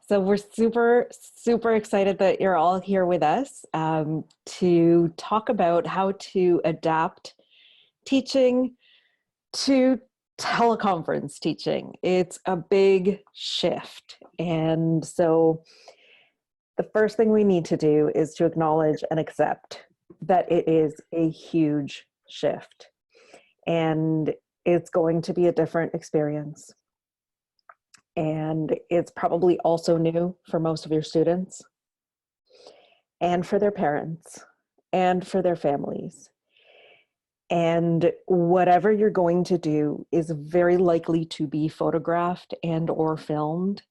So we're super, super excited that you're all here with us to talk about how to adapt teaching to teleconference teaching. It's a big shift. And so the first thing we need to do is to acknowledge and accept that it is a huge shift. And it's going to be a different experience. And it's probably also new for most of your students and for their parents and for their families. And whatever you're going to do is very likely to be photographed and or filmed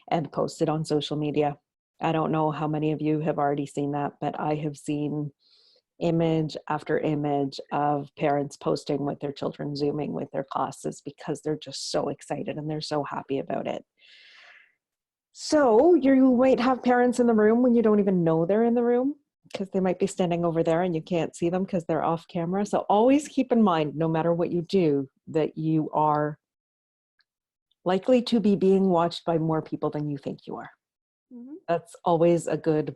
and posted on social media. I don't know how many of you have already seen that, but I have seen image after image of parents posting with their children Zooming with their classes because they're just so excited and they're so happy about it. So you might have parents in the room when you don't even know they're in the room because they might be standing over there and you can't see them because they're off camera. So always keep in mind, no matter what you do, that you are likely to be being watched by more people than you think you are. Mm-hmm. That's always a good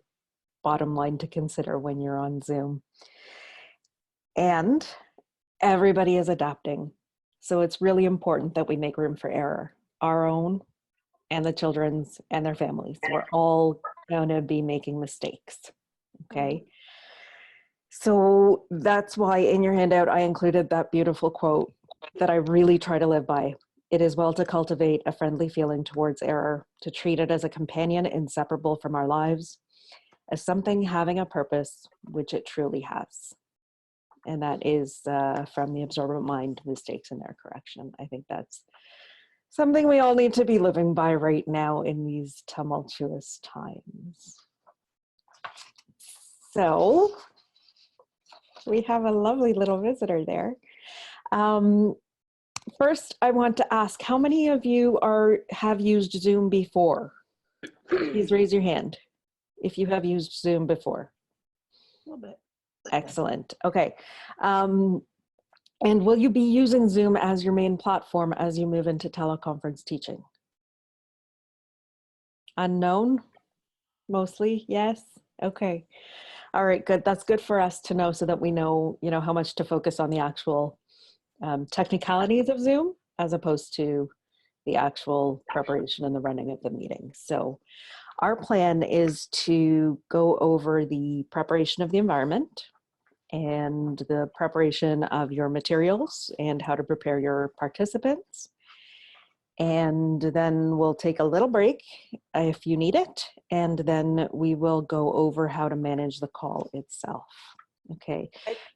bottom line to consider when you're on Zoom. And everybody is adapting. So it's really important that we make room for error, our own and the children's and their families. We're all going to be making mistakes, okay? So that's why in your handout, I included that beautiful quote that I really try to live by. It is well to cultivate a friendly feeling towards error, to treat it as a companion inseparable from our lives, as something having a purpose, which it truly has. And that is from The Absorbent Mind, Mistakes and Their Correction. I think that's something we all need to be living by right now in these tumultuous times. So we have a lovely little visitor there. First, I want to ask, how many of you have used Zoom before? Please raise your hand if you have used Zoom before. A little bit. Excellent. Okay. And will you be using Zoom as your main platform as you move into teleconference teaching? Unknown? Mostly, yes? Okay. All right, good. That's good for us to know so that we know, how much to focus on the actual technicalities of Zoom as opposed to the actual preparation and the running of the meeting. So our plan is to go over the preparation of the environment and the preparation of your materials and how to prepare your participants. And then we'll take a little break if you need it. And then we will go over how to manage the call itself. Okay.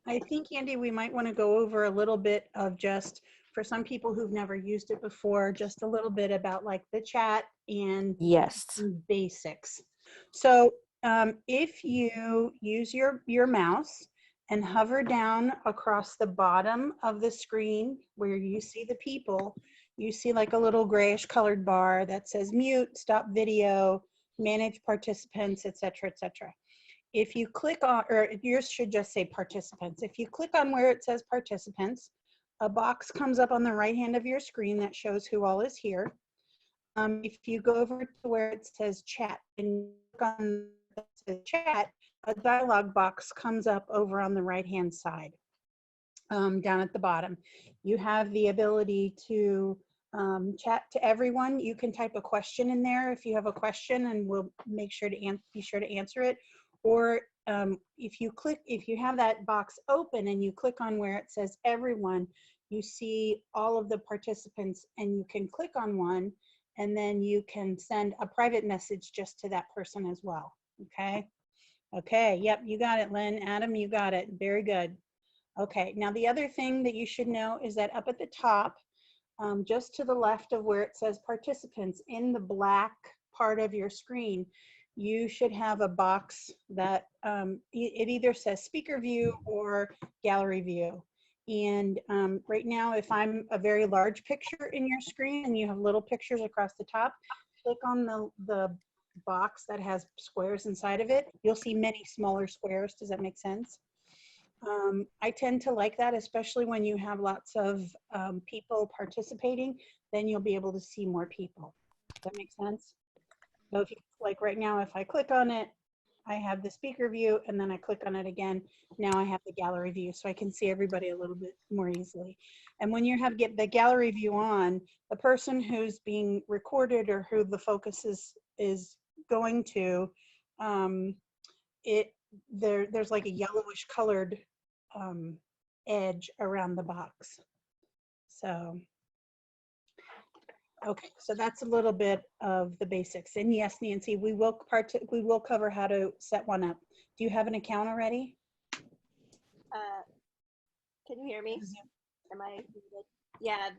I think, Andy, we might want to go over a little bit of just, for some people who've never used it before, just a little bit about like the chat and yes, basics. So if you use your mouse and hover down across the bottom of the screen where you see the people, you see like a little grayish colored bar that says mute, stop video, manage participants, etc., etc. If you click on, or yours should just say participants. If you click on where it says participants, a box comes up on the right hand of your screen that shows who all is here. If you go over to where it says chat and click on that says chat, a dialog box comes up over on the right hand side, down at the bottom. You have the ability to chat to everyone. You can type a question in there if you have a question, and we'll make sure to be sure to answer it. Or if you have that box open and you click on where it says everyone, you see all of the participants, and you can click on one, and then you can send a private message just to that person as well. Okay. Okay. Yep. You got it, Lynn. Adam, you got it. Very good. Okay. Now the other thing that you should know is that up at the top, just to the left of where it says participants, in the black part of your screen, you should have a box that it either says speaker view or gallery view. And right now, if I'm a very large picture in your screen and you have little pictures across the top, click on the box that has squares inside of it. You'll see many smaller squares. Does that make sense? I tend to like that, especially when you have lots of people participating, then you'll be able to see more people. Does that make sense? So if you, like right now, if I click on it, I have the speaker view, and then I click on it again. Now I have the gallery view, so I can see everybody a little bit more easily. And when you get the gallery view on, the person who's being recorded or who the focus is going to, there's like a yellowish colored edge around the box. So, okay, so that's a little bit of the basics. And yes, Nancy, we will cover how to set one up. Do you have an account already? Can you hear me? Am I muted? Yeah,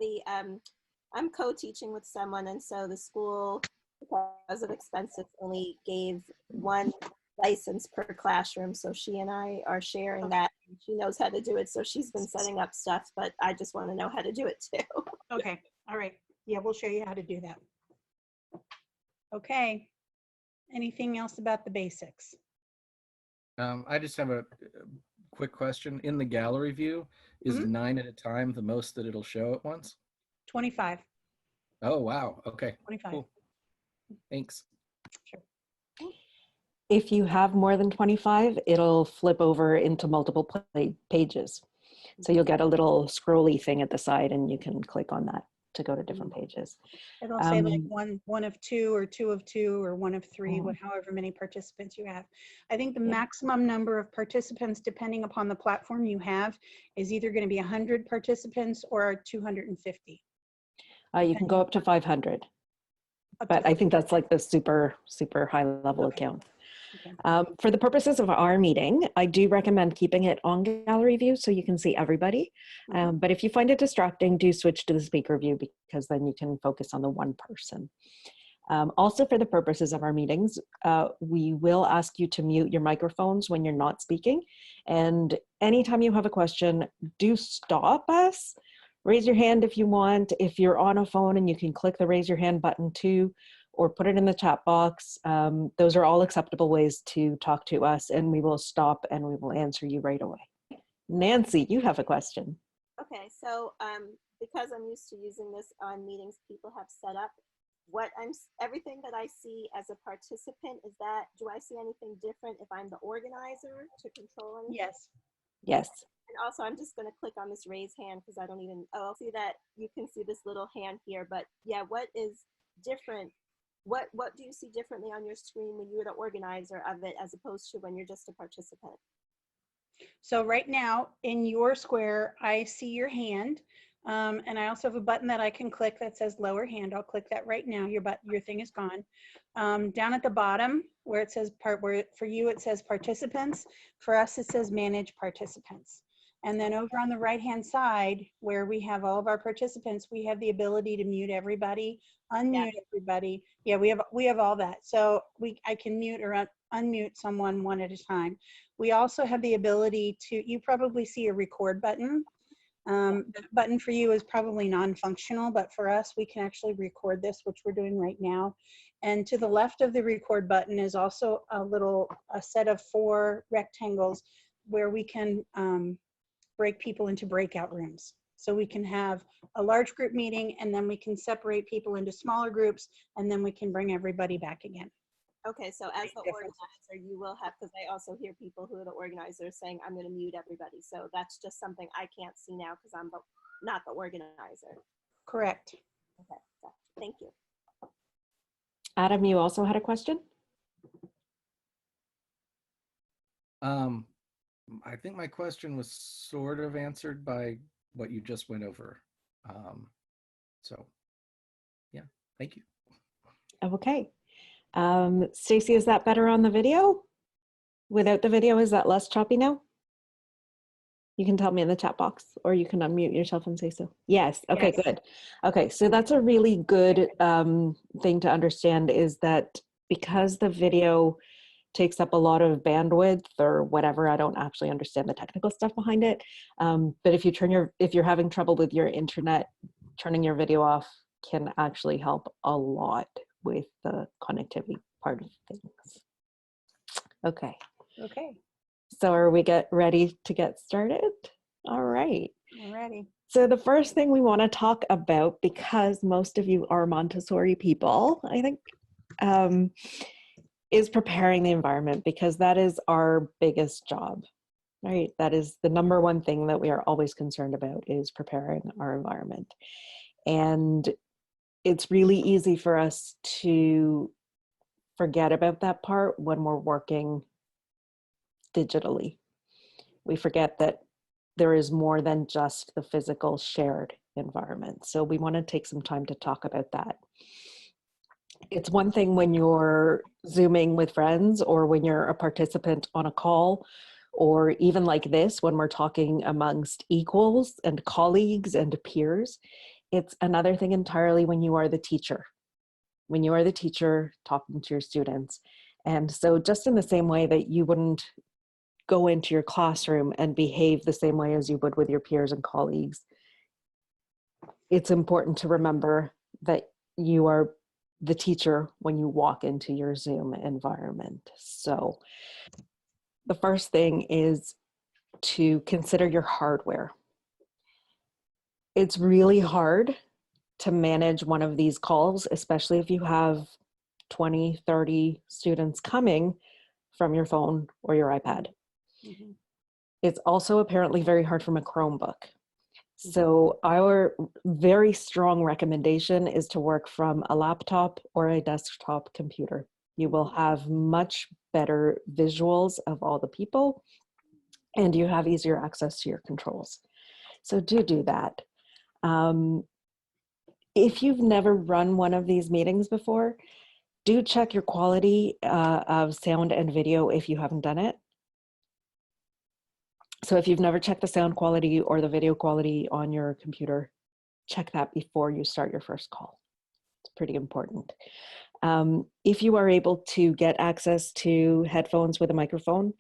I'm co-teaching with someone, and so the school, because of expenses, only gave one license per classroom. So she and I are sharing that. She knows how to do it, so she's been setting up stuff, but I just want to know how to do it too. Okay, all right. Yeah, we'll show you how to do that. Okay. Anything else about the basics? I just have a quick question. In the gallery view, is 9 at a time the most that it'll show at once? 25. Oh, wow. Okay. 25. Cool. Thanks. Sure. If you have more than 25, it'll flip over into multiple pages. So you'll get a little scrolly thing at the side, and you can click on that to go to different pages. It'll say like one of two or two of two or one of three, however many participants you have. I think the maximum number of participants, depending upon the platform you have, is either going to be 100 participants or 250. You can go up to 500, but I think that's like the super, super high level account. Okay. For the purposes of our meeting, I do recommend keeping it on gallery view so you can see everybody. But if you find it distracting, do switch to the speaker view, because then you can focus on the one person. Also, for the purposes of our meetings, we will ask you to mute your microphones when you're not speaking. And anytime you have a question, do stop us. Raise your hand if you want. If you're on a phone, and you can click the raise your hand button too, or put it in the chat box. Those are all acceptable ways to talk to us, and we will stop and we will answer you right away. Nancy, you have a question. Okay, so because I'm used to using this on meetings people have set up, everything that I see as a participant, do I see anything different if I'm the organizer to control anything? Yes. Yes. And also, I'm just going to click on this raise hand because I don't even, I'll see that you can see this little hand here, but yeah, what is different? What do you see differently on your screen when you're the organizer of it as opposed to when you're just a participant? So right now in your square, I see your hand, and I also have a button that I can click that says lower hand. I'll click that right now. Your thing is gone. Down at the bottom where it says where for you it says participants, for us it says manage participants. And then over on the right-hand side, where we have all of our participants, we have the ability to mute everybody, unmute everybody. Yeah, we have all that. So I can mute or unmute someone one at a time. We also have the ability to, you probably see a record button. That button for you is probably non-functional, but for us, we can actually record this, which we're doing right now. And to the left of the record button is also a set of 4 rectangles where we can break people into breakout rooms. So we can have a large group meeting, and then we can separate people into smaller groups, and then we can bring everybody back again. Okay, so as the organizer, you will have, because I also hear people who are the organizers saying, I'm going to mute everybody. So that's just something I can't see now because I'm not the organizer. Correct. Okay, so thank you. Adam, you also had a question? I think my question was sort of answered by what you just went over. So yeah, thank you. Okay. Stacy, is that better on the video? Without the video, is that less choppy now? You can tell me in the chat box, or you can unmute yourself and say so. Yes, okay, yes. Good. Okay, so that's a really good thing to understand, is that because the video takes up a lot of bandwidth or whatever, I don't actually understand the technical stuff behind it. But if you're having trouble with your internet, turning your video off can actually help a lot with the connectivity part of things. Okay. Okay. So are we ready to get started? All right. I'm ready. So the first thing we want to talk about, because most of you are Montessori people, I think is preparing the environment, because that is our biggest job, right? That is the number one thing that we are always concerned about, is preparing our environment. And it's really easy for us to forget about that part when we're working digitally. We forget that there is more than just the physical shared environment. So we want to take some time to talk about that. It's one thing when you're Zooming with friends, or when you're a participant on a call, or even like this, when we're talking amongst equals and colleagues and peers. It's another thing entirely when you are the teacher. When you are the teacher talking to your students. And so just in the same way that you wouldn't go into your classroom and behave the same way as you would with your peers and colleagues, it's important to remember that you are the teacher when you walk into your Zoom environment. So the first thing is to consider your hardware. It's really hard to manage one of these calls, especially if you have 20, 30 students coming from your phone or your iPad. Mhm. It's also apparently very hard from a Chromebook. So our very strong recommendation is to work from a laptop or a desktop computer. You will have much better visuals of all the people, and you have easier access to your controls. So do that. If you've never run one of these meetings before, do check your quality of sound and video if you haven't done it. So if you've never checked the sound quality or the video quality on your computer, check that before you start your first call. It's pretty important. If you are able to get access to headphones with a microphone,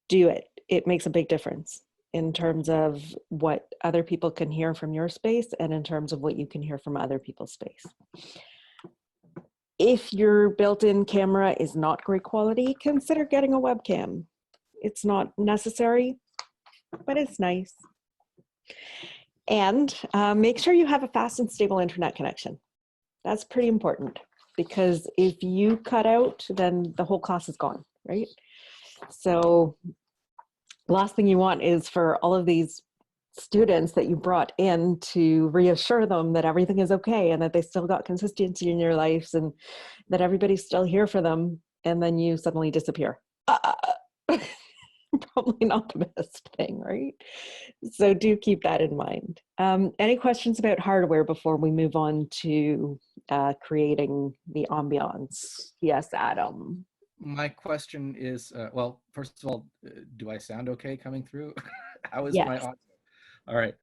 do it. It makes a big difference in terms of what other people can hear from your space, and in terms of what you can hear from other people's space. If your built-in camera is not great quality, consider getting a webcam. It's not necessary, but it's nice. And make sure you have a fast and stable internet connection. That's pretty important, because if you cut out, then the whole class is gone, right? So last thing you want is for all of these students that you brought in to reassure them that everything is okay, and that they still got consistency in your lives, and that everybody's still here for them, and then you suddenly disappear. Probably not the best thing, right? So do keep that in mind. Any questions about hardware before we move on to creating the ambiance? Yes, Adam. My question is, well, first of all, do I sound okay coming through? How is my Yes. audio? All right.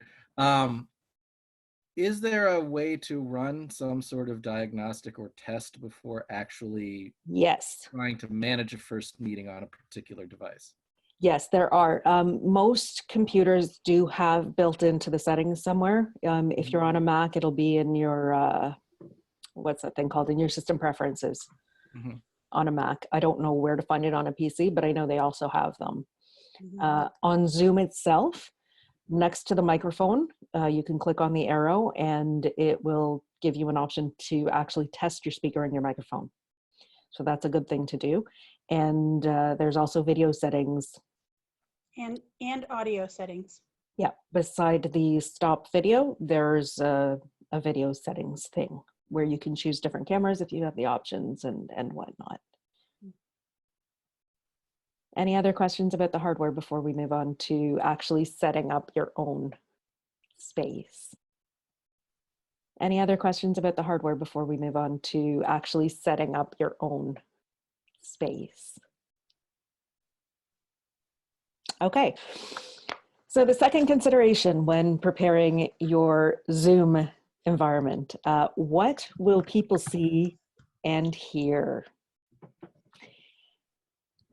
Is there a way to run some sort of diagnostic or test before actually Yes. trying to manage a first meeting on a particular device? Yes, there are. Most computers do have built into the settings somewhere. If you're on a Mac, it'll be in your, what's that thing called? In your system preferences. Mm-hmm. On a Mac. I don't know where to find it on a PC, but I know they also have them. Mhm. On Zoom itself, next to the microphone, you can click on the arrow, and it will give you an option to actually test your speaker and your microphone. So that's a good thing to do. And there's also video settings. And audio settings. Yeah, beside the stop video, there's a video settings thing where you can choose different cameras if you have the options and whatnot. Any other questions about the hardware before we move on to actually setting up your own space? Any other questions about the hardware before we move on to actually setting up your own space? Okay. So the second consideration when preparing your Zoom environment, what will people see and hear?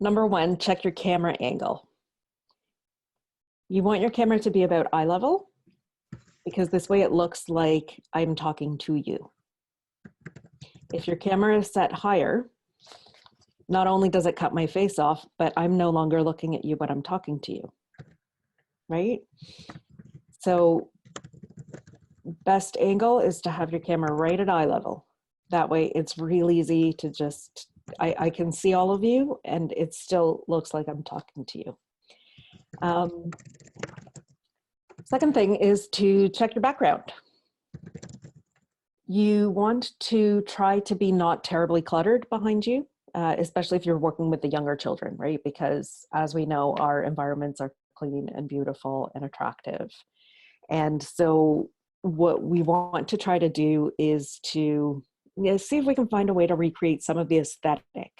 Number one, check your camera angle. You want your camera to be about eye level, because this way it looks like I'm talking to you. If your camera is set higher, not only does it cut my face off, but I'm no longer looking at you when I'm talking to you, right? So best angle is to have your camera right at eye level. That way it's real easy to just, I can see all of you and it still looks like I'm talking to you. Second thing is to check your background. You want to try to be not terribly cluttered behind you, especially if you're working with the younger children, right? Because as we know, our environments are clean and beautiful and attractive. And so what we want to try to do is to see if we can find a way to recreate some of the aesthetic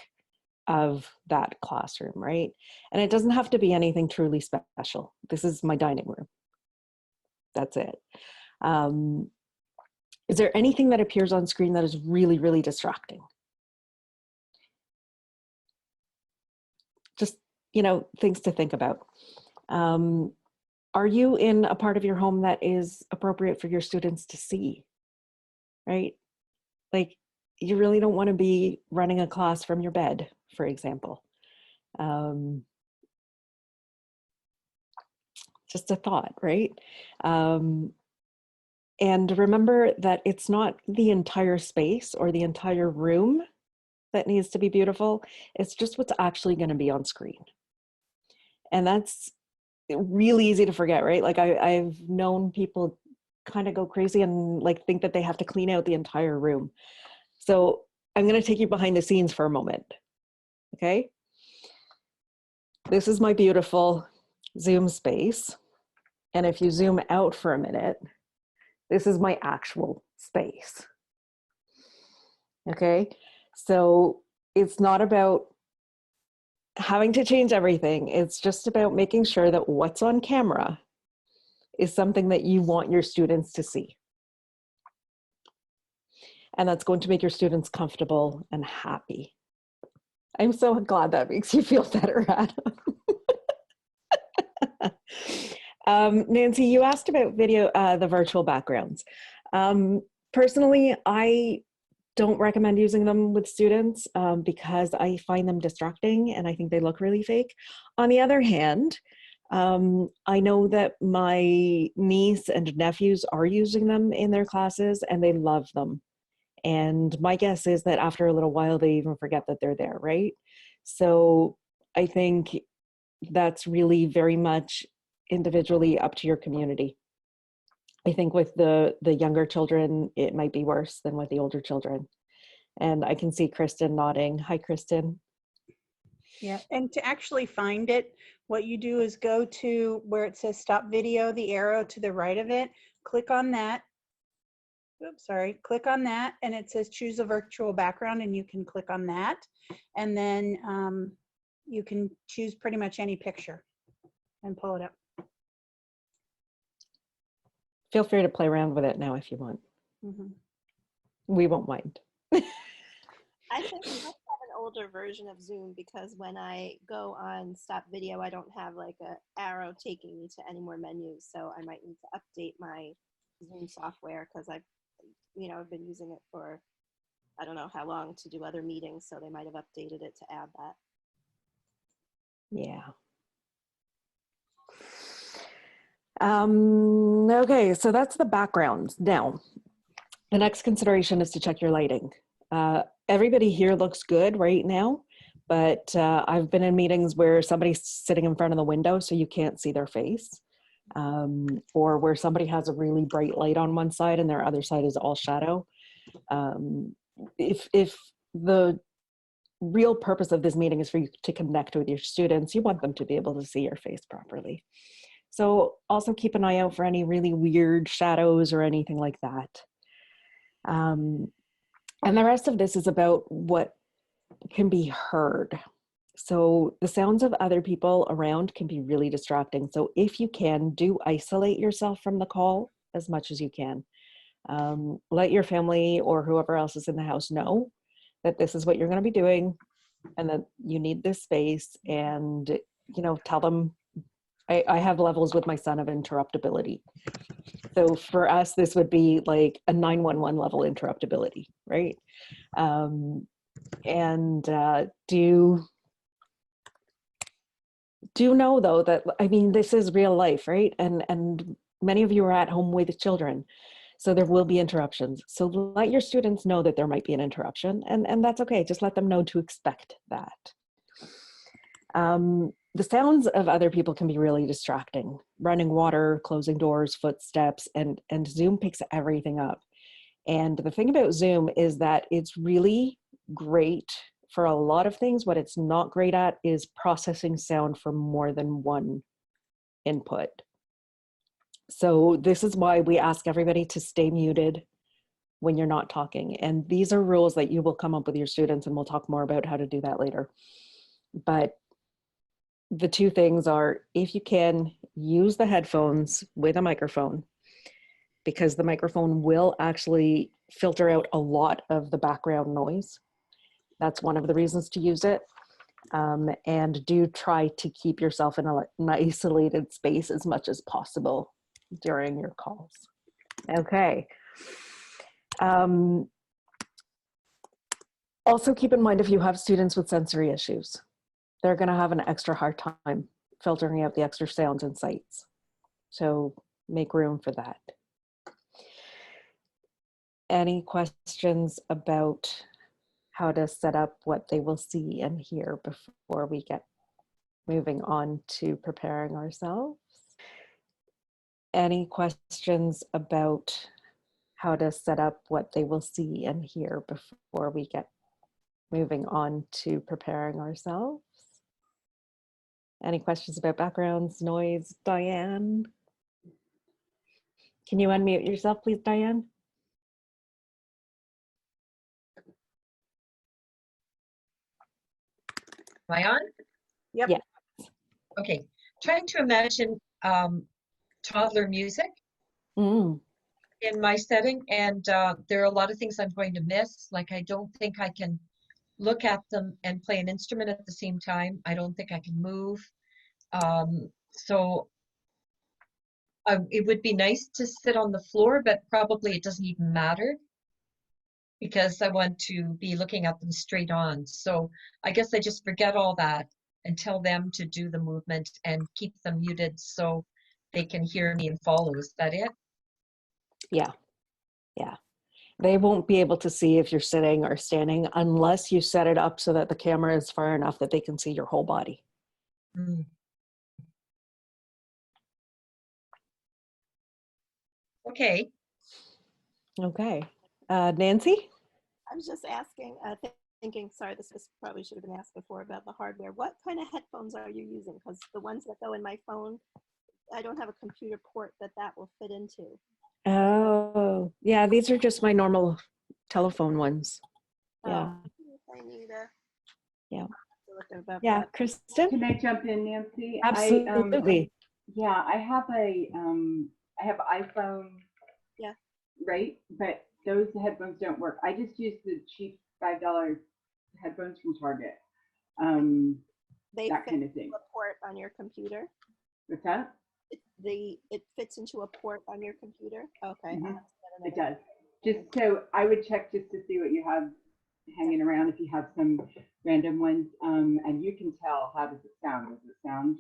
of that classroom, right? And it doesn't have to be anything truly special. This is my dining room. That's it. Is there anything that appears on screen that is really, really distracting? Just, things to think about. Are you in a part of your home that is appropriate for your students to see, right? Like, you really don't want to be running a class from your bed, for example. Just a thought, right? And remember that it's not the entire space or the entire room that needs to be beautiful. It's just what's actually going to be on screen. And that's really easy to forget, right? Like I've known people kind of go crazy and like think that they have to clean out the entire room. So I'm going to take you behind the scenes for a moment. Okay. This is my beautiful Zoom space. And if you zoom out for a minute, this is my actual space. Okay. So it's not about having to change everything. It's just about making sure that what's on camera is something that you want your students to see. And that's going to make your students comfortable and happy. I'm so glad that makes you feel better, Adam. Nancy, you asked about video, the virtual backgrounds. Personally, I don't recommend using them with students because I find them distracting and I think they look really fake. On the other hand, I know that my niece and nephews are using them in their classes and they love them. And my guess is that after a little while, they even forget that they're there, right? So I think that's really very much individually up to your community. I think with the younger children, it might be worse than with the older children. And I can see Kristen nodding. Hi, Kristen. Yeah, and to actually find it, what you do is go to where it says stop video, the arrow to the right of it, click on that. Oops, sorry, click on that and it says choose a virtual background and you can click on that. And then you can choose pretty much any picture and pull it up. Feel free to play around with it now if you want. Mm-hmm. We won't mind. I think I have an older version of Zoom because when I go on stop video, I don't have like a arrow taking me to any more menus. So I might need to update my Zoom software because I've been using it for I don't know how long to do other meetings. So they might have updated it to add that. Yeah. Okay, so that's the background. Now, the next consideration is to check your lighting. Everybody here looks good right now, but I've been in meetings where somebody's sitting in front of the window so you can't see their face, or where somebody has a really bright light on one side and their other side is all shadow. If the real purpose of this meeting is for you to connect with your students, you want them to be able to see your face properly. So also keep an eye out for any really weird shadows or anything like that. And the rest of this is about what can be heard. So the sounds of other people around can be really distracting. So if you can, do isolate yourself from the call as much as you can. Let your family or whoever else is in the house know that this is what you're going to be doing and that you need this space, and tell them. I have levels with my son of interruptibility. So for us, this would be like a 911 level interruptibility, right? Do know though that, I mean, this is real life, right? And many of you are at home with children. So there will be interruptions. So let your students know that there might be an interruption, and that's okay. Just let them know to expect that. The sounds of other people can be really distracting. Running water, closing doors, footsteps, and Zoom picks everything up. And the thing about Zoom is that it's really great for a lot of things. What it's not great at is processing sound from more than one input. So this is why we ask everybody to stay muted when you're not talking. And these are rules that you will come up with your students, and we'll talk more about how to do that later. But the two things are, if you can, use the headphones with a microphone, because the microphone will actually filter out a lot of the background noise. That's one of the reasons to use it. And do try to keep yourself in an isolated space as much as possible during your calls. Okay. Also keep in mind, if you have students with sensory issues, they're going to have an extra hard time filtering out the extra sounds and sights. So make room for that. Any questions about how to set up what they will see and hear before we get moving on to preparing ourselves? Any questions about how to set up what they will see and hear before we get moving on to preparing ourselves? Any questions about backgrounds, noise? Diane? Can you unmute yourself, please, Diane? Am I on? Yep. Yeah. Okay. Trying to imagine toddler music Mm. in my setting, and there are a lot of things I'm going to miss. Like, I don't think I can look at them and play an instrument at the same time. I don't think I can move. So it would be nice to sit on the floor, but probably it doesn't even matter because I want to be looking at them straight on. So I guess I just forget all that and tell them to do the movement and keep them muted so they can hear me and follow. Is that it? Yeah, yeah. They won't be able to see if you're sitting or standing unless you set it up so that the camera is far enough that they can see your whole body. Mm. Okay. Okay. Nancy? I was just asking, thinking, sorry, this was probably should have been asked before about the hardware. What kind of headphones are you using? Because the ones that go in my phone, I don't have a computer port that will fit into. Oh, yeah, these are just my normal telephone ones. Yeah. I need a, Yeah. to look about Yeah, that. Kristen? Can I jump in, Nancy? Absolutely. I have iPhone. Yeah. Right, but those headphones don't work. I just use the cheap $5 headphones from Target. They That fit kind of thing. into a port on your computer. What's that? It fits into a port on your computer. Okay. Mhm. I'll have to get It another- does. Just so I would check just to see what you have hanging around. If you have some random ones, and you can tell, how does it sound? Does it sound?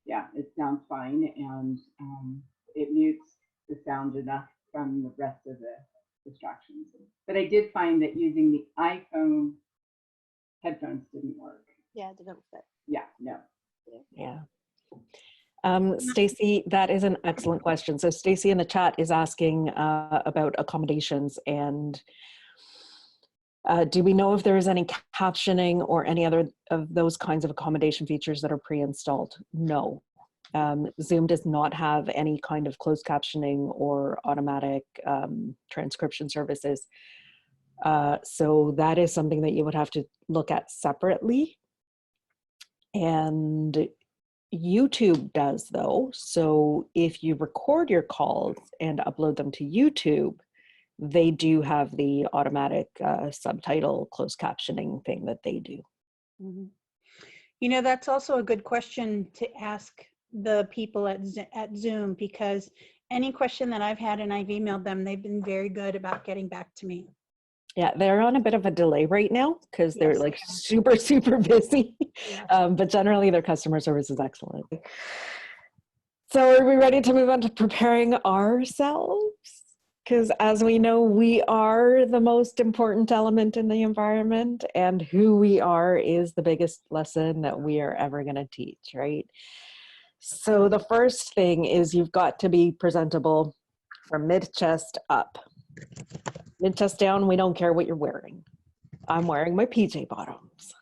Yeah, it sounds fine, and it mutes the sound enough from the rest of the distractions. But I did find that using the iPhone headphones didn't work. Yeah, it didn't fit. Yeah, no. Yeah. Stacy, that is an excellent question. So Stacy in the chat is asking about accommodations, and do we know if there is any captioning or any other of those kinds of accommodation features that are pre-installed? No. Zoom does not have any kind of closed captioning or automatic transcription services. So that is something that you would have to look at separately. And YouTube does, though. So if you record your calls and upload them to YouTube, they do have the automatic subtitle closed captioning thing that they do. Mhm. You know, that's also a good question to ask the people at Zoom, because any question that I've had and I've emailed them, they've been very good about getting back to me. Yeah, they're on a bit of a delay right now because they're Yes. like super, super busy. Yeah. But generally their customer service is excellent. So are we ready to move on to preparing ourselves? Because as we know, we are the most important element in the environment, and who we are is the biggest lesson that we are ever going to teach, right? So the first thing is you've got to be presentable from mid-chest up. Mid-chest down, we don't care what you're wearing. I'm wearing my PJ bottoms.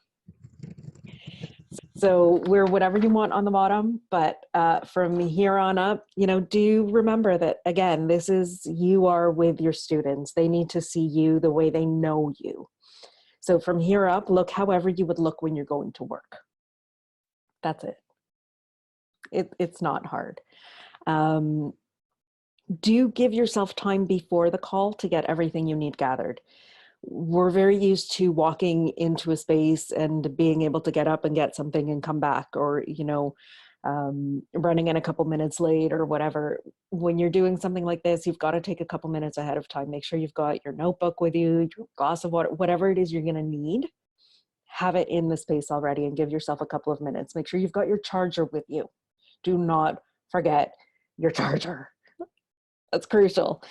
So wear whatever you want on the bottom, but from here on up, do remember that, again, you are with your students. They need to see you the way they know you. So from here up, look however you would look when you're going to work. That's it. It's not hard. Do give yourself time before the call to get everything you need gathered. We're very used to walking into a space and being able to get up and get something and come back, or, running in a couple minutes late or whatever. When you're doing something like this, you've got to take a couple minutes ahead of time. Make sure you've got your notebook with you, your glass of water, whatever it is you're going to need. Have it in the space already and give yourself a couple of minutes. Make sure you've got your charger with you. Do not forget your charger. That's crucial.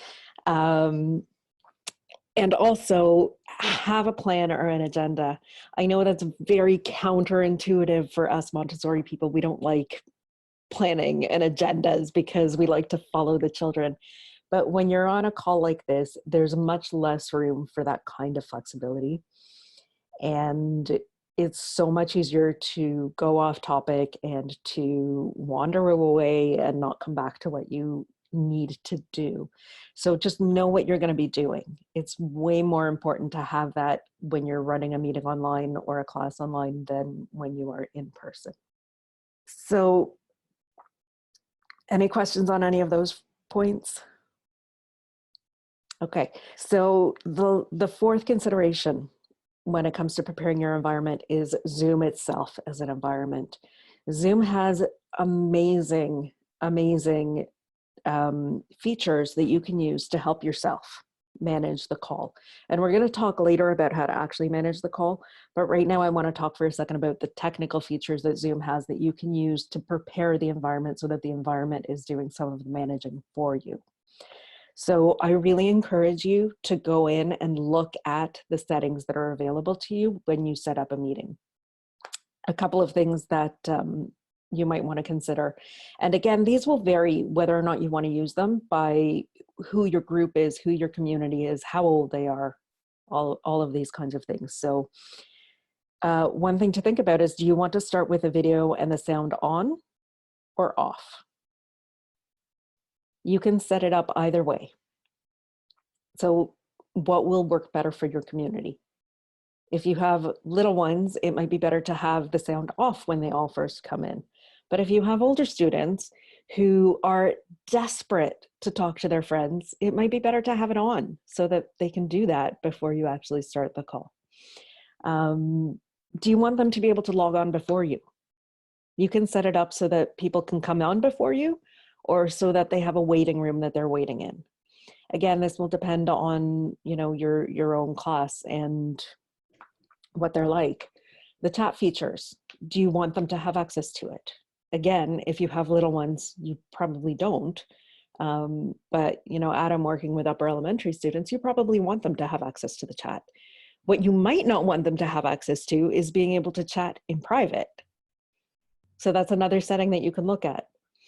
And also have a plan or an agenda. I know that's very counterintuitive for us Montessori people. We don't like planning and agendas because we like to follow the children. But when you're on a call like this, there's much less room for that kind of flexibility. And it's so much easier to go off topic and to wander away and not come back to what you need to do. So just know what you're going to be doing. It's way more important to have that when you're running a meeting online or a class online than when you are in person. So any questions on any of those points? Okay, so the fourth consideration when it comes to preparing your environment is Zoom itself as an environment. Zoom has amazing features that you can use to help yourself manage the call. And we're going to talk later about how to actually manage the call. But right now I want to talk for a second about the technical features that Zoom has that you can use to prepare the environment so that the environment is doing some of the managing for you. So I really encourage you to go in and look at the settings that are available to you when you set up a meeting. A couple of things that you might want to consider. And again, these will vary whether or not you want to use them by who your group is, who your community is, how old they are, all of these kinds of things. So one thing to think about is, do you want to start with a video and the sound on or off? You can set it up either way. So what will work better for your community? If you have little ones, it might be better to have the sound off when they all first come in. But if you have older students who are desperate to talk to their friends, it might be better to have it on so that they can do that before you actually start the call. Do you want them to be able to log on before you? You can set it up so that people can come on before you, or so that they have a waiting room that they're waiting in. Again, this will depend on, your own class and what they're like. The chat features, do you want them to have access to it? Again, if you have little ones, you probably don't. But Adam, working with upper elementary students, you probably want them to have access to the chat. What you might not want them to have access to is being able to chat in private. So that's another setting that you can look at.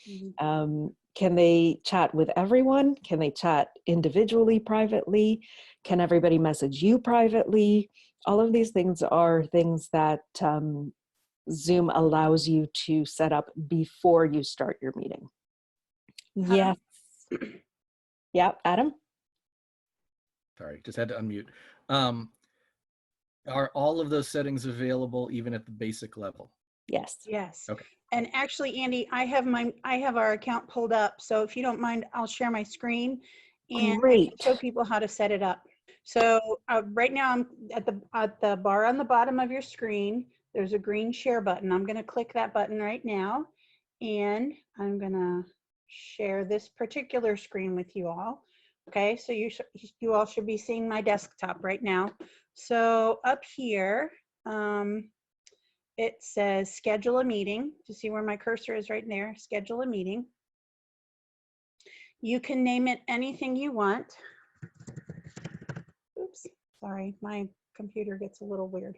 Mm-hmm. Can they chat with everyone? Can they chat individually, privately? Can everybody message you privately? All of these things are things that Zoom allows you to set up before you start your meeting. Yes. Yeah, Adam? Sorry, just had to unmute. Are all of those settings available even at the basic level? Yes. Yes. Okay. And actually, Andy, I have our account pulled up. So if you don't mind, I'll share my screen and I can show people how to set it up. So right now I'm at the bar on the bottom of your screen. There's a green share button. I'm going to click that button right now, and I'm going to share this particular screen with you all. Okay, so you all should be seeing my desktop right now. So up here, it says schedule a meeting. To see where my cursor is right there, schedule a meeting. You can name it anything you want. Sorry, my computer gets a little weird.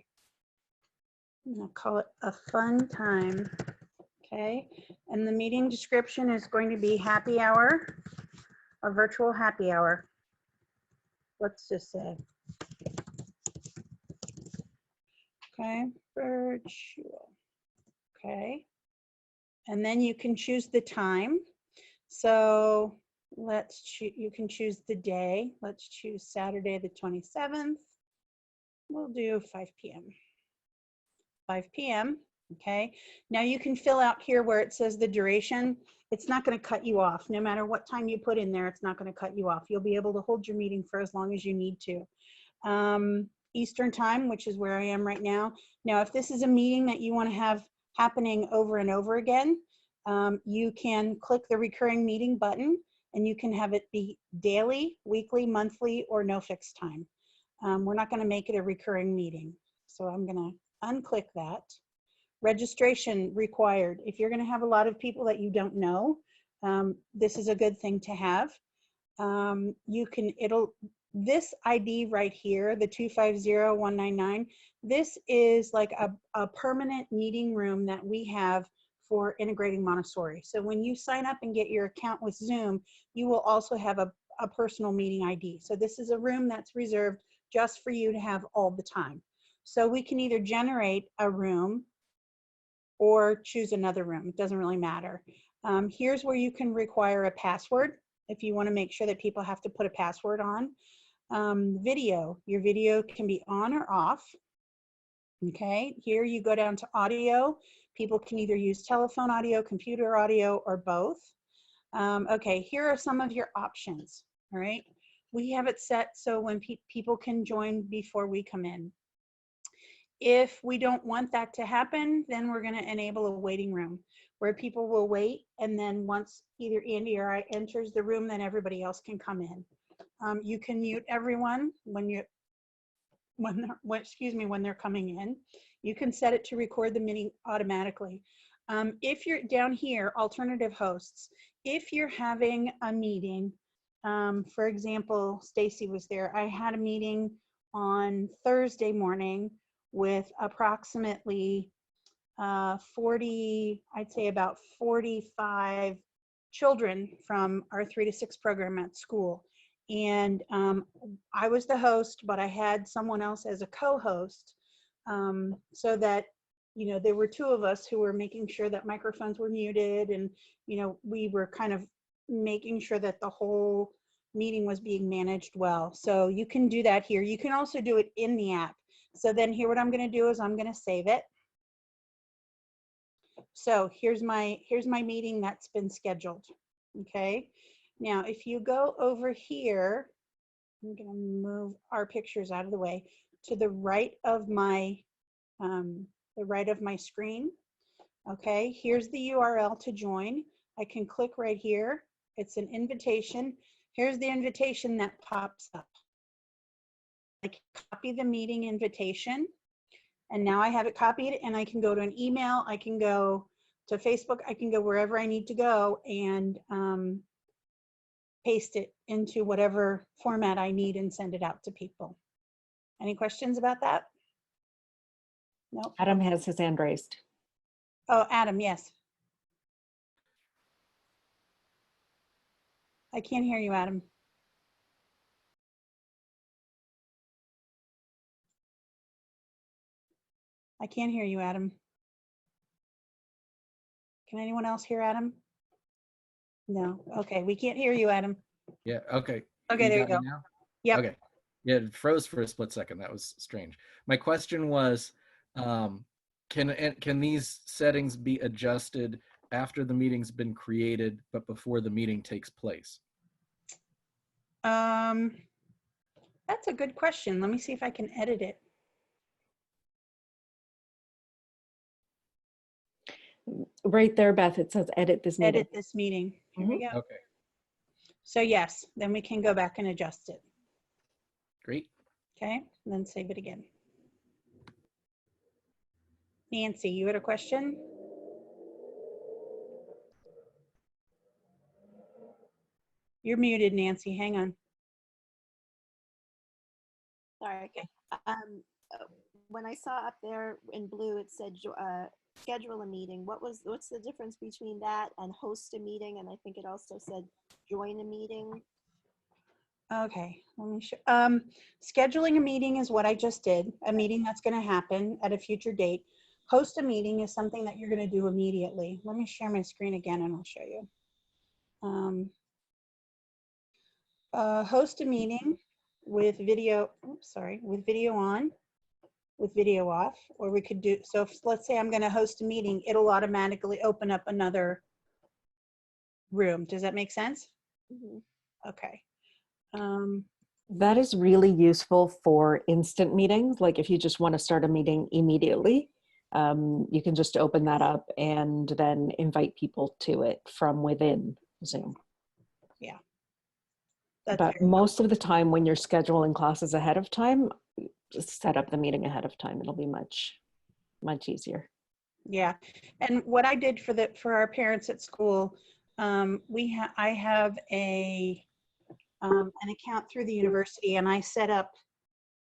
I'm gonna call it a fun time. Okay, and the meeting description is going to be happy hour, a virtual happy hour. Let's just say. Okay, virtual. Okay, and then you can choose the time. So let's choose, you can choose the day. Let's choose Saturday the 27th. We'll do 5 p.m. 5 p.m. Okay, now you can fill out here where it says the duration. It's not going to cut you off. No matter what time you put in there, it's not going to cut you off. You'll be able to hold your meeting for as long as you need to. Eastern time, which is where I am right now. Now, if this is a meeting that you want to have happening over and over again, you can click the recurring meeting button and you can have it be daily, weekly, monthly, or no fixed time. We're not going to make it a recurring meeting. So I'm going to unclick that. Registration required. If you're going to have a lot of people that you don't know, this is a good thing to have. This ID right here, the 250199, this is like a permanent meeting room that we have for integrating Montessori. So when you sign up and get your account with Zoom, you will also have a personal meeting ID. So this is a room that's reserved just for you to have all the time. So we can either generate a room or choose another room. It doesn't really matter. Here's where you can require a password if you want to make sure that people have to put a password on. Video, your video can be on or off. Okay, here you go down to audio. People can either use telephone audio, computer audio, or both. Okay, here are some of your options. All right, we have it set so when people can join before we come in. If we don't want that to happen, then we're going to enable a waiting room where people will wait, and then once either Andy or I enters the room, then everybody else can come in. You can mute everyone when they're coming in. You can set it to record the meeting automatically. If you're down here, alternative hosts, if you're having a meeting, for example, Stacy was there. I had a meeting on Thursday morning with approximately 40, I'd say about 45 children from our 3 to 6 program at school. And I was the host, but I had someone else as a co-host, so that, you know, there were 2 of us who were making sure that microphones were muted, and, you know, we were kind of making sure that the whole meeting was being managed well. So you can do that here. You can also do it in the app. So then here, what I'm going to do is I'm going to save it. So here's my meeting that's been scheduled. Okay. Now, if you go over here, I'm going to move our pictures out of the way to the right of my screen. Okay, here's the URL to join. I can click right here. It's an invitation. Here's the invitation that pops up. I can copy the meeting invitation, and now I have it copied, and I can go to an email. I can go to Facebook. I can go wherever I need to go and paste it into whatever format I need and send it out to people. Any questions about that? No. Adam has his hand raised. Oh, Adam, yes. I can't hear you, Adam. I can't hear you, Adam. Can anyone else hear Adam? No. Okay, we can't hear you, Adam. Yeah. Okay. Okay, there you got go. me now? Yep. Okay. Yeah, it froze for a split second. That was strange. My question was, can these settings be adjusted after the meeting's been created, but before the meeting takes place? That's a good question. Let me see if I can edit it. Right there, Beth, it says edit this meeting. Edit this meeting. Here we go. Okay, So yes, then we can go back and adjust it. great. Okay, and then save it again. Nancy, you had a question? You're muted, Nancy. Hang on. Sorry. When I saw up there in blue, it said schedule a meeting. What's the difference between that and host a meeting? And I think it also said join a meeting. Okay, let me show. Scheduling a meeting is what I just did, a meeting that's going to happen at a future date. Host a meeting is something that you're going to do immediately. Let me share my screen again and I'll show you. Host a meeting with video, oops, sorry, with video on, with video off, or we could do, so if, let's say I'm going to host a meeting, it'll automatically open up another room. Does that make sense? Mm-hmm. Okay. That is really useful for instant meetings. Like if you just want to start a meeting immediately, you can just open that up and then invite people to it from within Zoom. Yeah. That's But most of the time when you're scheduling classes ahead of time, just set up the meeting ahead of time. It'll be much easier. Yeah. And what I did for our parents at school, I have an account through the university, and I set up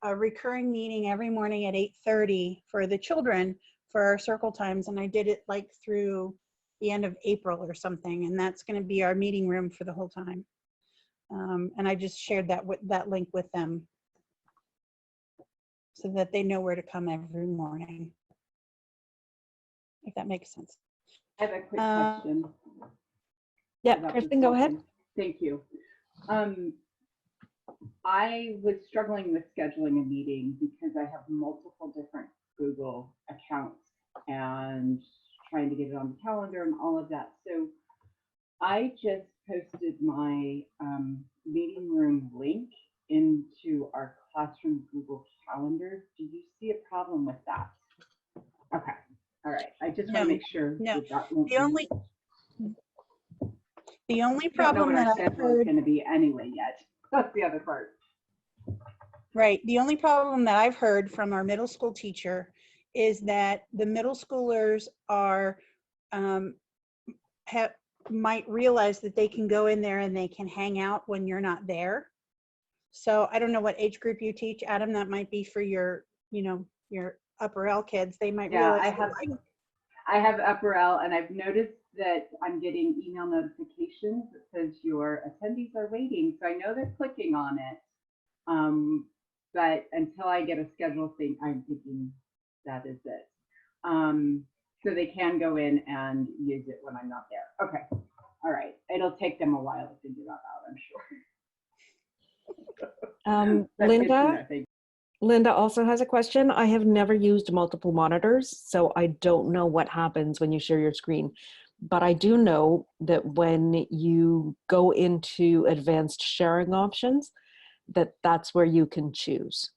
a recurring meeting every morning at 8:30 for the children for our circle times. And I did it like through the end of April or something. And that's going to be our meeting room for the whole time. And I just shared that link with them so that they know where to come every morning, if that makes sense. I have a quick question. Yeah, about Kristen, this go ahead. motion. Thank you. I was struggling with scheduling a meeting because I have multiple different Google accounts and trying to get it on the calendar and all of that. So I just posted my meeting room link into our classroom Google Calendar. Do you see a problem with that? Okay. All right. I just want to make sure that won't The only problem that I've heard is going to be anyway yet. That's the other part. Right. The only problem that I've heard from our middle school teacher is that the middle schoolers are might realize that they can go in there and they can hang out when you're not there. So I don't know what age group you teach, Adam. That might be for your, your upper L kids. They might realize. I have upper L, and I've noticed that I'm getting email notifications that says your attendees are waiting. So I know they're clicking on it. But until I get a schedule thing, I'm thinking that is it. So they can go in and use it when I'm not there. Okay. All right. It'll take them a while to figure that out, I'm sure. Linda also has a question. I have never used multiple monitors, so I don't know what happens when you share your screen. But I do know that when you go into advanced sharing options, that's where you can choose.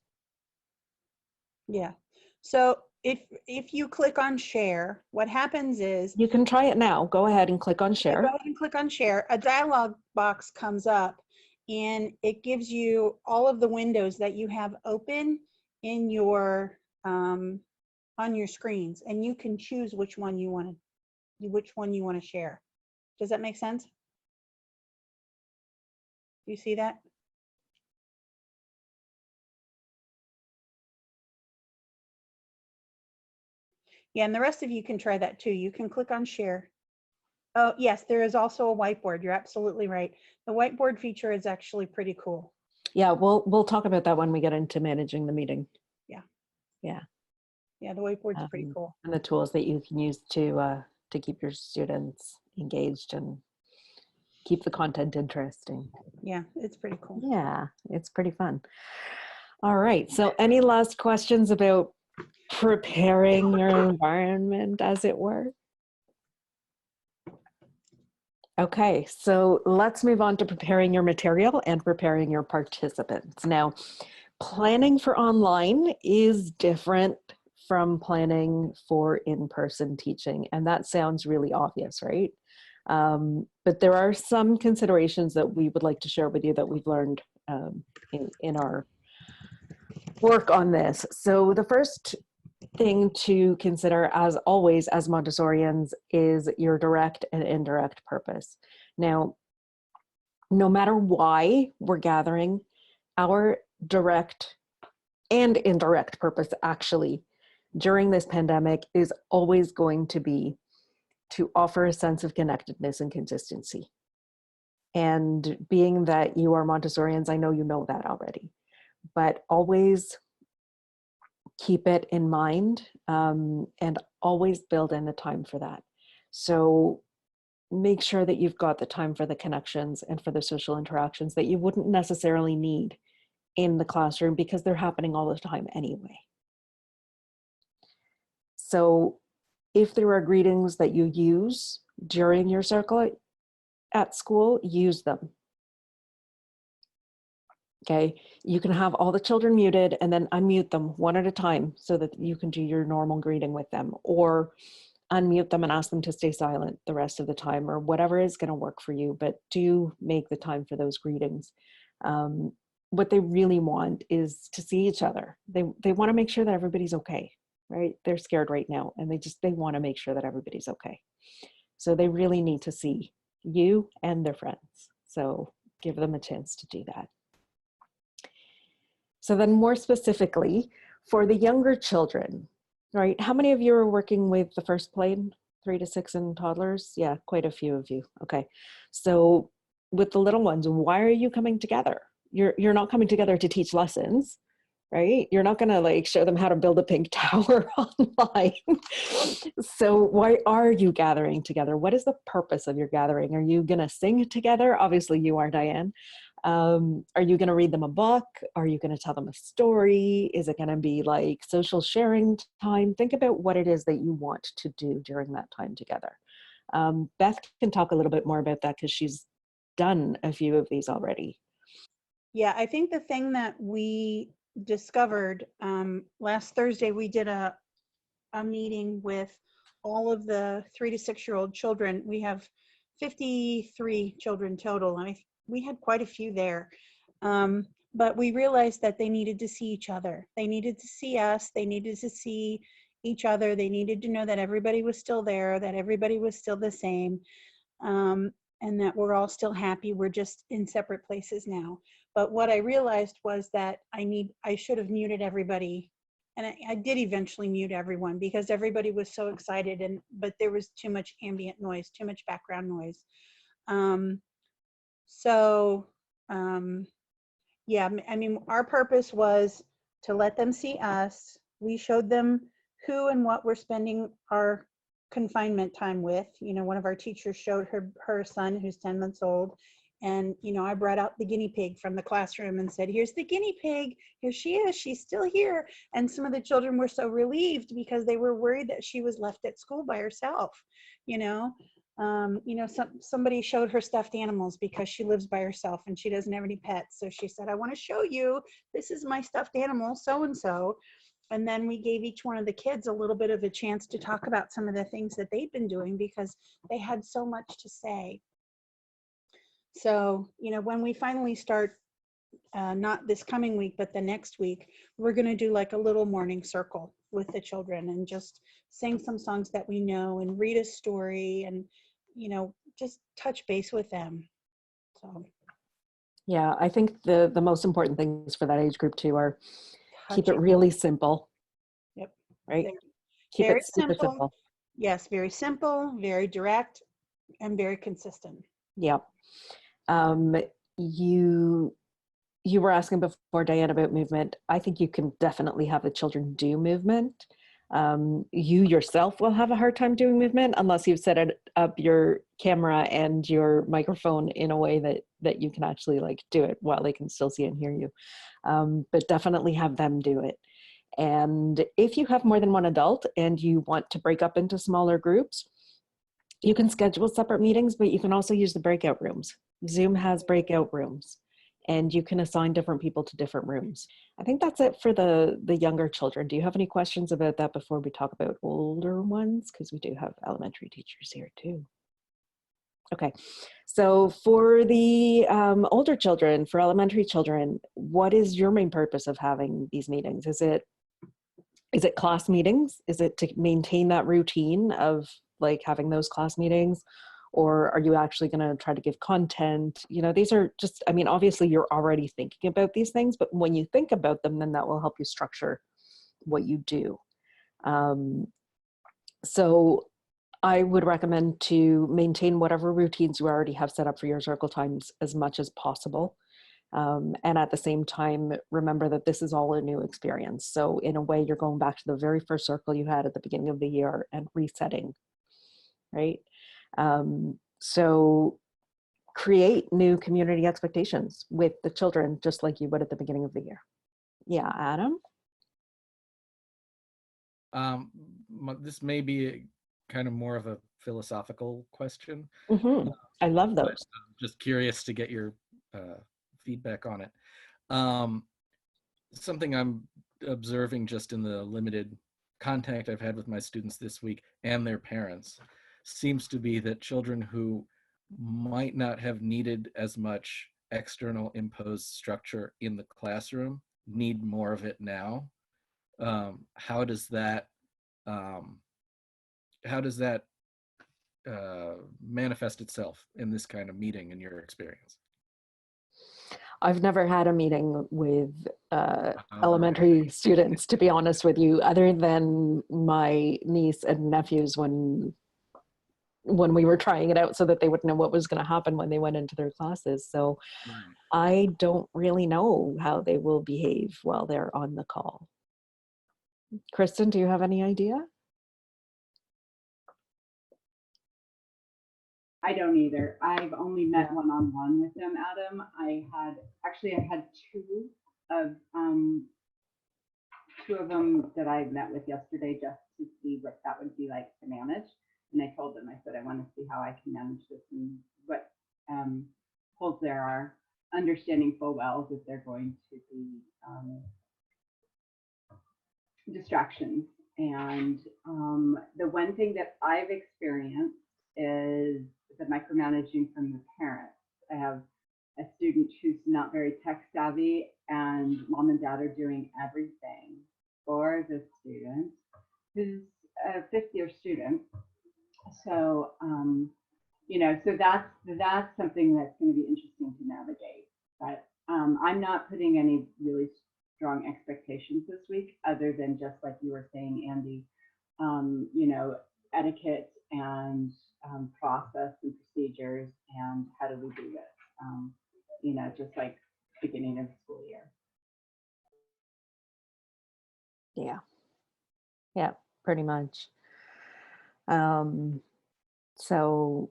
Yeah. So if you click on share, what happens is you can try it now. Go ahead and click on share. Go ahead and click on share. A dialog box comes up and it gives you all of the windows that you have open in your on your screens, and you can choose which one you want to share. Does that make sense? Do you see that? Yeah, and the rest of you can try that too. You can click on share. Oh, yes, there is also a whiteboard. You're absolutely right. The whiteboard feature is actually pretty cool. Yeah, we'll talk about that when we get into managing the meeting. Yeah. Yeah. Yeah, the whiteboard's pretty cool. And the tools that you can use to keep your students engaged and keep the content interesting. Yeah, it's pretty cool. Yeah, it's pretty fun. All right, so any last questions about preparing your environment, as it were? Okay, so let's move on to preparing your material and preparing your participants. Now, planning for online is different from planning for in-person teaching, and that sounds really obvious, right? But there are some considerations that we would like to share with you that we've learned in our work on this. So the first thing to consider, as always, as Montessorians, is your direct and indirect purpose. Now, no matter why we're gathering, our direct and indirect purpose actually during this pandemic is always going to be to offer a sense of connectedness and consistency. And being that you are Montessorians, I know you know that already, but always keep it in mind, and always build in the time for that. So make sure that you've got the time for the connections and for the social interactions that you wouldn't necessarily need in the classroom because they're happening all the time anyway. So if there are greetings that you use during your circle at school, use them. Okay, you can have all the children muted and then unmute them one at a time so that you can do your normal greeting with them, or unmute them and ask them to stay silent the rest of the time, or whatever is going to work for you, but do make the time for those greetings. What they really want is to see each other. They want to make sure that everybody's okay, right? They're scared right now and they want to make sure that everybody's okay. So they really need to see you and their friends. So give them a chance to do that. So then more specifically, for the younger children, right? How many of you are working with the first plane, 3 to 6 and toddlers? Yeah, quite a few of you. Okay. So with the little ones, why are you coming together? You're not coming together to teach lessons, right? You're not going to like show them how to build a pink tower online. So why are you gathering together? What is the purpose of your gathering? Are you going to sing together? Obviously you are, Diane. Are you going to read them a book? Are you going to tell them a story? Is it going to be like social sharing time? Think about what it is that you want to do during that time together. Beth can talk a little bit more about that because she's done a few of these already. Yeah, I think the thing that we discovered last Thursday, we did a meeting with all of the 3 to 6-year-old children. We have 53 children total, and we had quite a few there. But we realized that they needed to see each other. They needed to see us. They needed to see each other. They needed to know that everybody was still there, that everybody was still the same, and that we're all still happy. We're just in separate places now. But what I realized was that I should have muted everybody. And I did eventually mute everyone because everybody was so excited, but there was too much ambient noise, too much background noise. Yeah, I mean, our purpose was to let them see us. We showed them who and what we're spending our confinement time with. You know, one of our teachers showed her son who's 10 months old. And, you know, I brought out the guinea pig from the classroom and said, here's the guinea pig. Here she is. She's still here. And some of the children were so relieved because they were worried that she was left at school by herself, you know. Somebody showed her stuffed animals because she lives by herself and she doesn't have any pets. So she said, I want to show you, this is my stuffed animal, so-and-so. And then we gave each one of the kids a little bit of a chance to talk about some of the things that they've been doing because they had so much to say. So, you know, when we finally start, not this coming week, but the next week, we're going to do like a little morning circle with the children and just sing some songs that we know and read a story and, you know, just touch base with them. So Yeah, I think the most important things for that age group too are keep it touching. really simple. Yep. Right? Keep Very it super simple. Yes, very simple, very direct, and very consistent. Yeah. You were asking before, Diane, about movement. I think you can definitely have the children do movement. You yourself will have a hard time doing movement unless you've set up your camera and your microphone in a way that you can actually like do it while they can still see and hear you. But definitely have them do it. And if you have more than one adult and you want to break up into smaller groups, you can schedule separate meetings, but you can also use the breakout rooms. Zoom has breakout rooms and you can assign different people to different rooms. I think that's it for the younger children. Do you have any questions about that before we talk about older ones? Because we do have elementary teachers here too. Okay, so for the older children, for elementary children, what is your main purpose of having these meetings? Is it class meetings? Is it to maintain that routine of like having those class meetings? Or are you actually going to try to give content? You know, these are just, I mean, obviously you're already thinking about these things, but when you think about them, then that will help you structure what you do. So I would recommend to maintain whatever routines you already have set up for your circle times as much as possible. And at the same time, remember that this is all a new experience. So in a way, you're going back to the very first circle you had at the beginning of the year and resetting, right? So create new community expectations with the children, just like you would at the beginning of the year. Yeah, Adam? This may be kind of more of a philosophical question. I love But those. I'm just curious to get your feedback on it. Something I'm observing just in the limited contact I've had with my students this week and their parents seems to be that children who might not have needed as much external imposed structure in the classroom need more of it now. How does that manifest itself in this kind of meeting in your experience? I've never had a meeting with elementary students, to be honest with you, other than my niece and nephews when we were trying it out so that they would know what was going to happen when they went into their classes. So I don't really know how they will behave while they're on the call. Kristen, do you have any idea? I don't either. I've only met one-on-one with them, Adam. I had two of them that I met with yesterday just to see what that would be like to manage. And I told them, I said, I want to see how I can manage this and what holes there are, understanding full well that they're going to be distractions. And the one thing that I've experienced is the micromanaging from the parents. I have a student who's not very tech savvy, and mom and dad are doing everything for the student who's a fifth-year student. So, you know, so that's something that's going to be interesting to navigate. But I'm not putting any really strong expectations this week, other than just like you were saying, Andy, you know, etiquette and process and procedures, and how do we do this? You know, just like beginning of the school year. Yeah, pretty much. So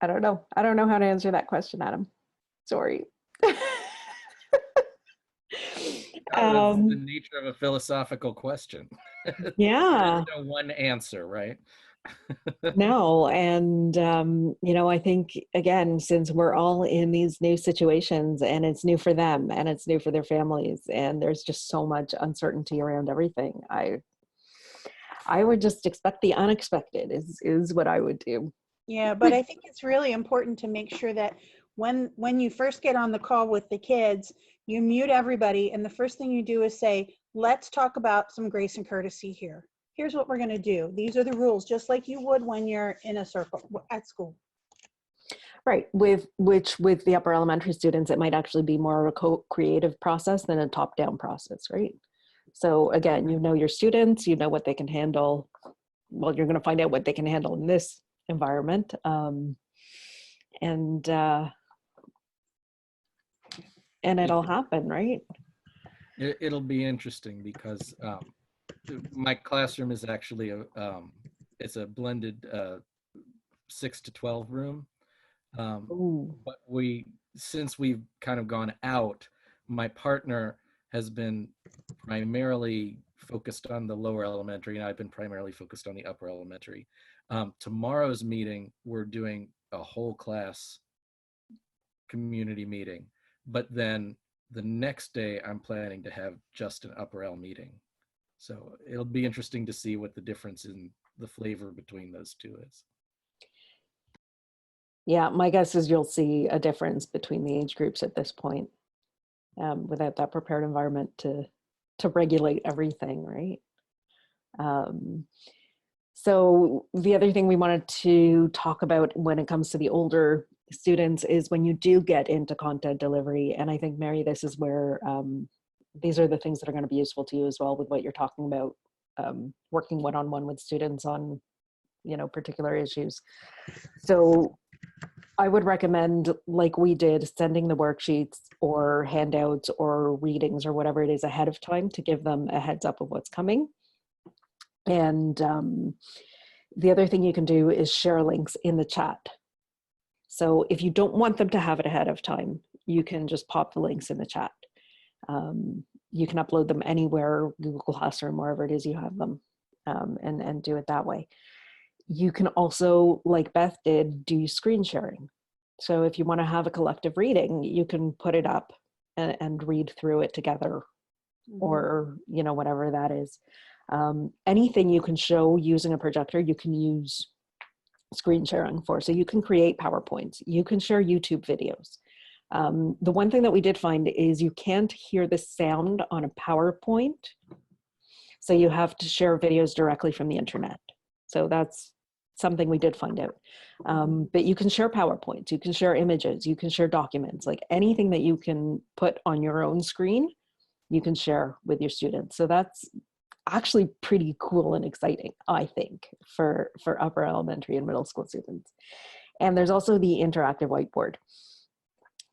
I don't know how to answer that question, Adam. Sorry. That's the nature of a philosophical question. Yeah. There's no one answer, right? No, and you know, I think again, since we're all in these new situations, and it's new for them, and it's new for their families, and there's just so much uncertainty around everything, I would just expect the unexpected is what I would do. Yeah, but I think it's really important to make sure that when you first get on the call with the kids, you mute everybody, and the first thing you do is say, let's talk about some grace and courtesy here. Here's what we're going to do. These are the rules, just like you would when you're in a circle at school. Right. With the upper elementary students, it might actually be more of a co-creative process than a top-down process, right? So again, you know your students, you know what they can handle. Well, you're going to find out what they can handle in this environment. And it'll happen, right? It'll be interesting because my classroom is actually it's a blended 6 to 12 room. But since we've kind of gone out, my partner has been primarily focused on the lower elementary, and I've been primarily focused on the upper elementary. Tomorrow's meeting, we're doing a whole class community meeting, but then the next day I'm planning to have just an upper L meeting. So it'll be interesting to see what the difference in the flavor between those two is. Yeah, my guess is you'll see a difference between the age groups at this point, without that prepared environment to regulate everything, right? So the other thing we wanted to talk about when it comes to the older students is when you do get into content delivery, and I think, Mary, this is where these are the things that are going to be useful to you as well with what you're talking about, working one-on-one with students on, you know, particular issues. So I would recommend, like we did, sending the worksheets or handouts or readings or whatever it is ahead of time to give them a heads up of what's coming. And the other thing you can do is share links in the chat. So if you don't want them to have it ahead of time, you can just pop the links in the chat. You can upload them anywhere, Google Classroom, wherever it is you have them, and do it that way. You can also, like Beth did, do screen sharing. So if you want to have a collective reading, you can put it up and read through it together, or, you know, whatever that is. Anything you can show using a projector, you can use screen sharing for. So you can create PowerPoints, you can share YouTube videos. The one thing that we did find is you can't hear the sound on a PowerPoint. So you have to share videos directly from the internet. So that's something we did find out. But you can share PowerPoints, you can share images, you can share documents, like anything that you can put on your own screen, you can share with your students. So that's actually pretty cool and exciting, I think, for upper elementary and middle school students. And there's also the interactive whiteboard.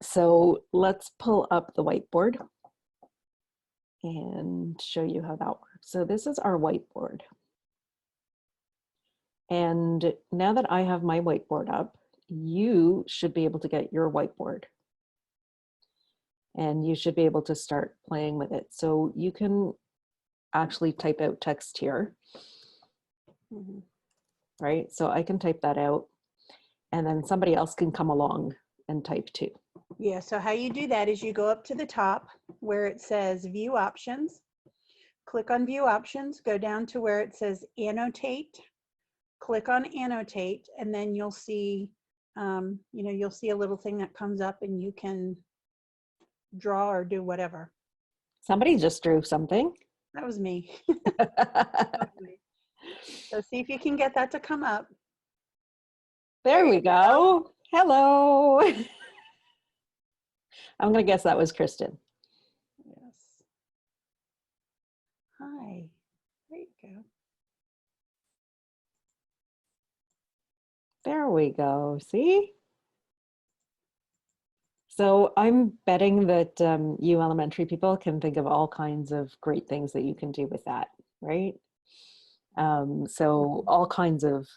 So let's pull up the whiteboard and show you how that works. So this is our whiteboard. And now that I have my whiteboard up, you should be able to get your whiteboard. And you should be able to start playing with it. So you can actually type out text here, right? So I can type that out, and then somebody else can come along and type too. Yeah, so how you do that is you go up to the top where it says View Options, click on View Options, go down to where it says Annotate, click on Annotate, and then you'll see, you know, you'll see a little thing that comes up and you can draw or do whatever. Somebody just drew something. That was me. So see if you can get that to come up. There we go. Hello. I'm going to guess that was Kristen. Yes. Hi. There you go. There we go. See? So I'm betting that you elementary people can think of all kinds of great things that you can do with that, right? So all kinds of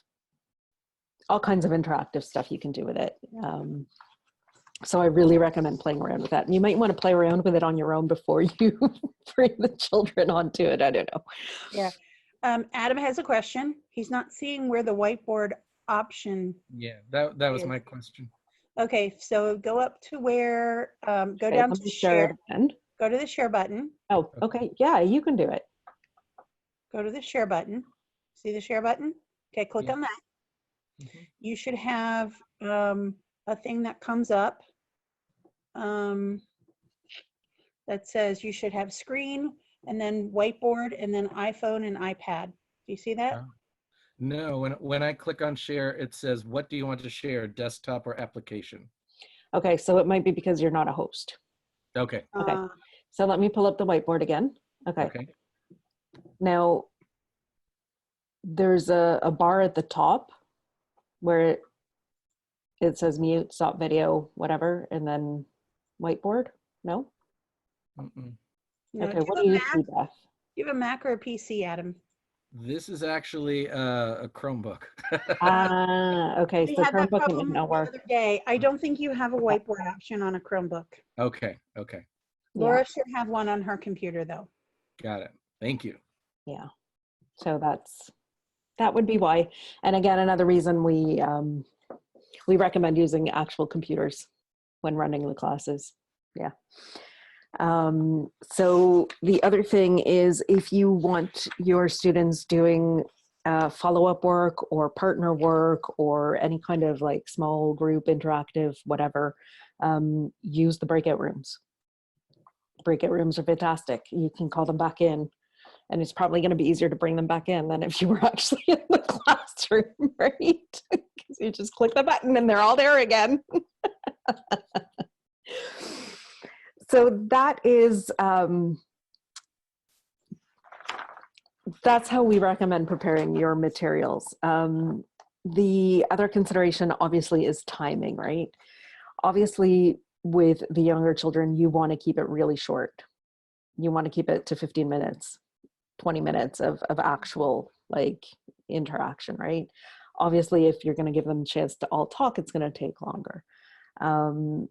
interactive stuff you can do with it. So I really recommend playing around with that. And you might want to play around with it on your own before you bring the children onto it. I don't know. Yeah. Adam has a question. He's not seeing where the whiteboard option. Yeah, that was my question. Okay, so go up to where, go Okay, down let to me share it share. again. Go to the share button. Oh, okay. Yeah, you can do it. Go to the share button. See the share button? Okay, click Yeah. on that. Mhm. You should have a thing that comes up that says you should have screen and then whiteboard and then iPhone and iPad. Do you see that? Oh. No, when I click on share, it says, what do you want to share, desktop or application? Okay, so it might be because you're not a host. Okay. Okay, so let me pull up the whiteboard again. Okay. Okay. Now, there's a bar at the top where it says mute, stop video, whatever, and then whiteboard. No? Mm-mm. No, Okay, what do you see, Beth? you have a Mac or a PC, Adam? This is actually a Chromebook. Okay, We so had that Chromebook might problem not the work. other day. I don't think you have a whiteboard option on a Chromebook. Okay. Laura should have one on her computer though. Got it. Thank you. Yeah, so that would be why. And again, another reason we recommend using actual computers when running the classes. Yeah. So the other thing is, if you want your students doing follow-up work or partner work or any kind of like small group interactive, whatever, use the breakout rooms. Breakout rooms are fantastic. You can call them back in And it's probably going to be easier to bring them back in than if you were actually in the classroom, right? Because you just click the button and they're all there again. So that is, that's how we recommend preparing your materials. The other consideration obviously is timing, right? Obviously with the younger children, you want to keep it really short. You want to keep it to 15 minutes, 20 minutes of actual like interaction, right? Obviously, if you're going to give them a chance to all talk, it's going to take longer.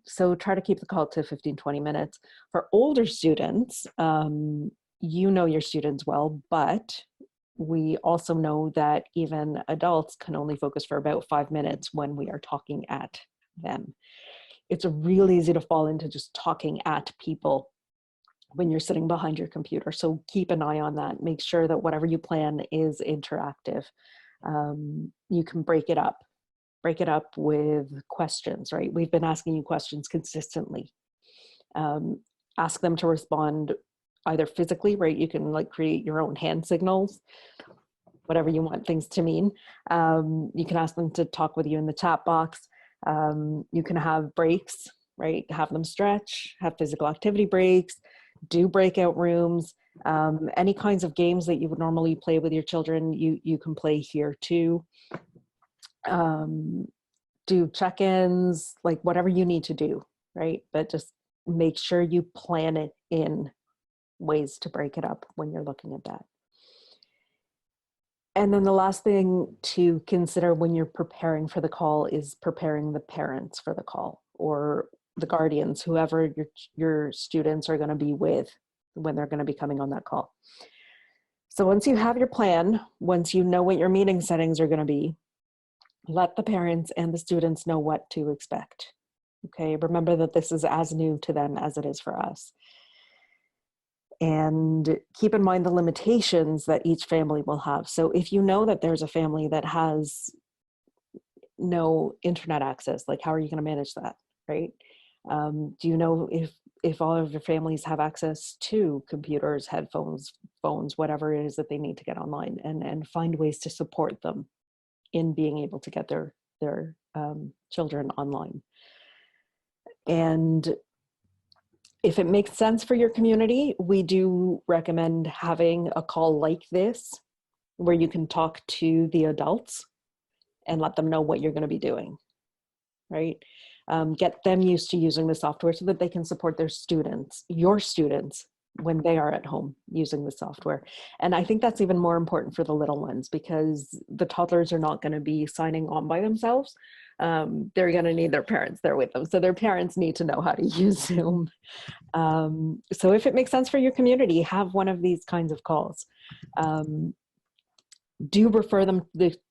So try to keep the call to 15, 20 minutes. For older students, you know your students well, but we also know that even adults can only focus for about 5 minutes when we are talking at them. It's really easy to fall into just talking at people when you're sitting behind your computer. So keep an eye on that. Make sure that whatever you plan is interactive. You can break it up with questions, right? We've been asking you questions consistently. Ask them to respond either physically, right? You can like create your own hand signals, whatever you want things to mean. You can ask them to talk with you in the chat box. You can have breaks, right? Have them stretch, have physical activity breaks, do breakout rooms. Any kinds of games that you would normally play with your children, you can play here too. Do check-ins, like whatever you need to do, right? But just make sure you plan it in ways to break it up when you're looking at that. And then the last thing to consider when you're preparing for the call is preparing the parents for the call, or the guardians, whoever your students are going to be with when they're going to be coming on that call. So once you have your plan, once you know what your meeting settings are going to be, let the parents and the students know what to expect. Okay, remember that this is as new to them as it is for us. And keep in mind the limitations that each family will have. So if you know that there's a family that has no internet access, like how are you going to manage that, right? Do you know if all of your families have access to computers, headphones, phones, whatever it is that they need to get online, and find ways to support them in being able to get their children online. And if it makes sense for your community, we do recommend having a call like this where you can talk to the adults and let them know what you're going to be doing, right? Get them used to using the software so that they can support their students, your students, when they are at home using the software. And I think that's even more important for the little ones, because the toddlers are not going to be signing on by themselves. They're going to need their parents there with them. So their parents need to know how to use Zoom. So if it makes sense for your community, have one of these kinds of calls. Do refer them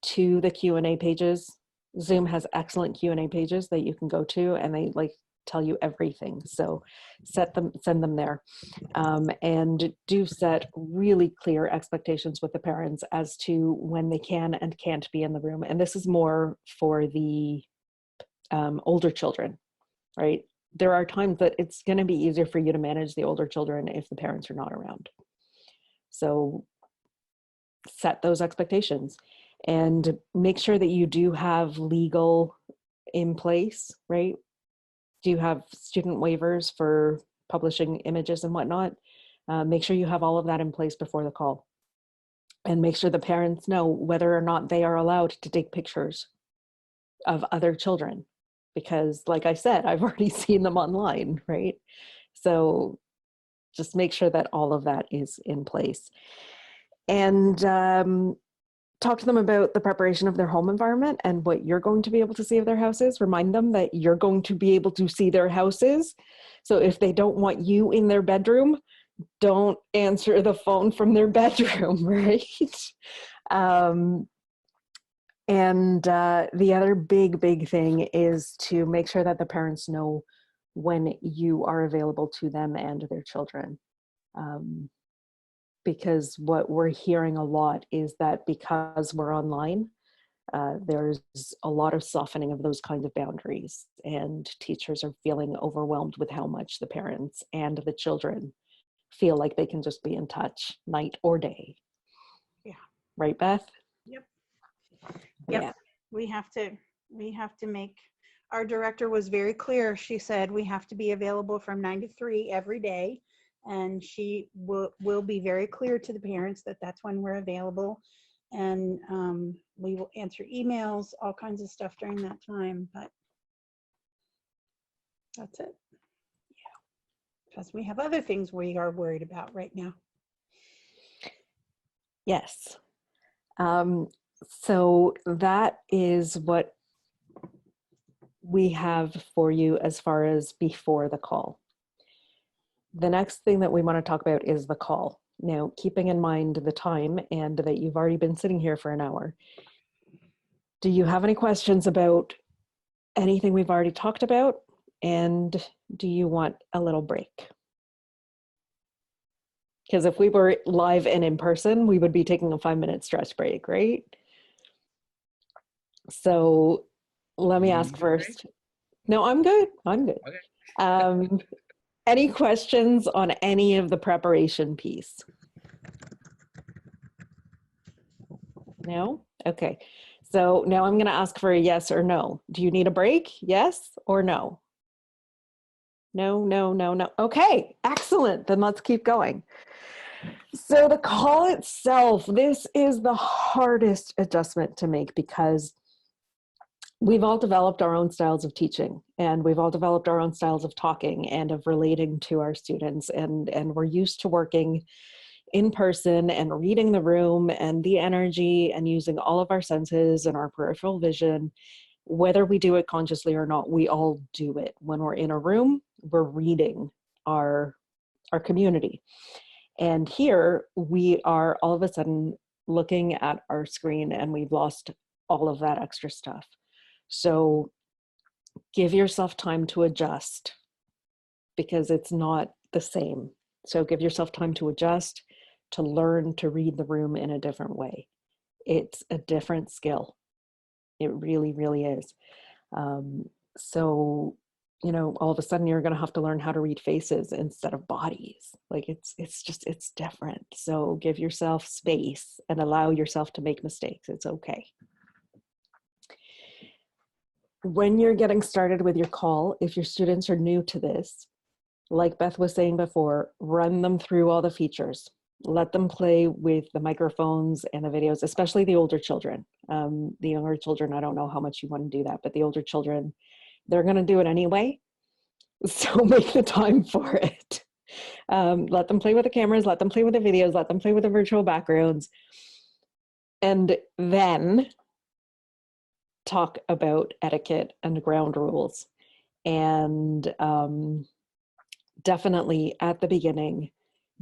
to the Q&A pages. Zoom has excellent Q&A pages that you can go to, and they like tell you everything. So send them there. And do set really clear expectations with the parents as to when they can and can't be in the room. And this is more for the older children, right? There are times that it's going to be easier for you to manage the older children if the parents are not around. So set those expectations and make sure that you do have legal in place, right? Do you have student waivers for publishing images and whatnot? Make sure you have all of that in place before the call. And make sure the parents know whether or not they are allowed to take pictures of other children. Because like I said, I've already seen them online, right? So just make sure that all of that is in place. And talk to them about the preparation of their home environment and what you're going to be able to see of their houses. Remind them that you're going to be able to see their houses. So if they don't want you in their bedroom, don't answer the phone from their bedroom, right? And the other big thing is to make sure that the parents know when you are available to them and their children. Because what we're hearing a lot is that because we're online, there's a lot of softening of those kinds of boundaries, and teachers are feeling overwhelmed with how much the parents and the children feel like they can just be in touch night or day. Yeah. Right, Beth? Yep. Yeah. We have to make, our director was very clear. She said we have to be available from 9 to 3 every day. And she will be very clear to the parents that that's when we're available. And we will answer emails, all kinds of stuff during that time, but that's it. Yeah. Because we have other things we are worried about right now. Yes. So that is what we have for you as far as before the call. The next thing that we want to talk about is the call. Now, keeping in mind the time and that you've already been sitting here for an hour, do you have any questions about anything we've already talked about? And do you want a little break? Because if we were live and in person, we would be taking a 5-minute stretch break, right? So let me ask first. No, I'm good. I'm good. Okay. Any questions on any of the preparation piece? No? Okay. So now I'm going to ask for a yes or no. Do you need a break? Yes or no? No, no, no, no. Okay, excellent. Then let's keep going. So the call itself, this is the hardest adjustment to make because we've all developed our own styles of teaching, and we've all developed our own styles of talking and of relating to our students, and we're used to working in person and reading the room and the energy and using all of our senses and our peripheral vision. Whether we do it consciously or not, we all do it. When we're in a room, we're reading our community. And here we are all of a sudden looking at our screen and we've lost all of that extra stuff. So give yourself time to adjust because it's not the same. So give yourself time to adjust, to learn to read the room in a different way. It's a different skill. It really, really is. So, you know, all of a sudden you're going to have to learn how to read faces instead of bodies. Like it's different. So give yourself space and allow yourself to make mistakes. It's okay. When you're getting started with your call, if your students are new to this, like Beth was saying before, run them through all the features. Let them play with the microphones and the videos, especially the older children. The younger children, I don't know how much you want to do that, but the older children, they're going to do it anyway. So make the time for it. Let them play with the cameras, let them play with the videos, let them play with the virtual backgrounds. And then talk about etiquette and ground rules. And definitely at the beginning,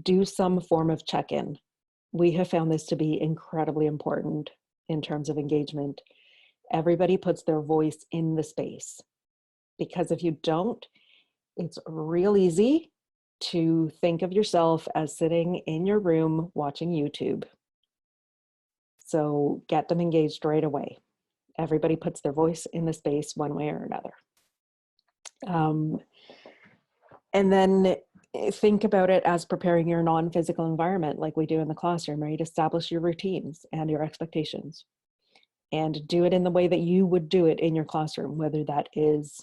do some form of check-in. We have found this to be incredibly important in terms of engagement. Everybody puts their voice in the space, because if you don't, it's real easy to think of yourself as sitting in your room watching YouTube. So get them engaged right away. Everybody puts their voice in the space one way or another. And then think about it as preparing your non-physical environment like we do in the classroom, right? Establish your routines and your expectations and do it in the way that you would do it in your classroom, whether that is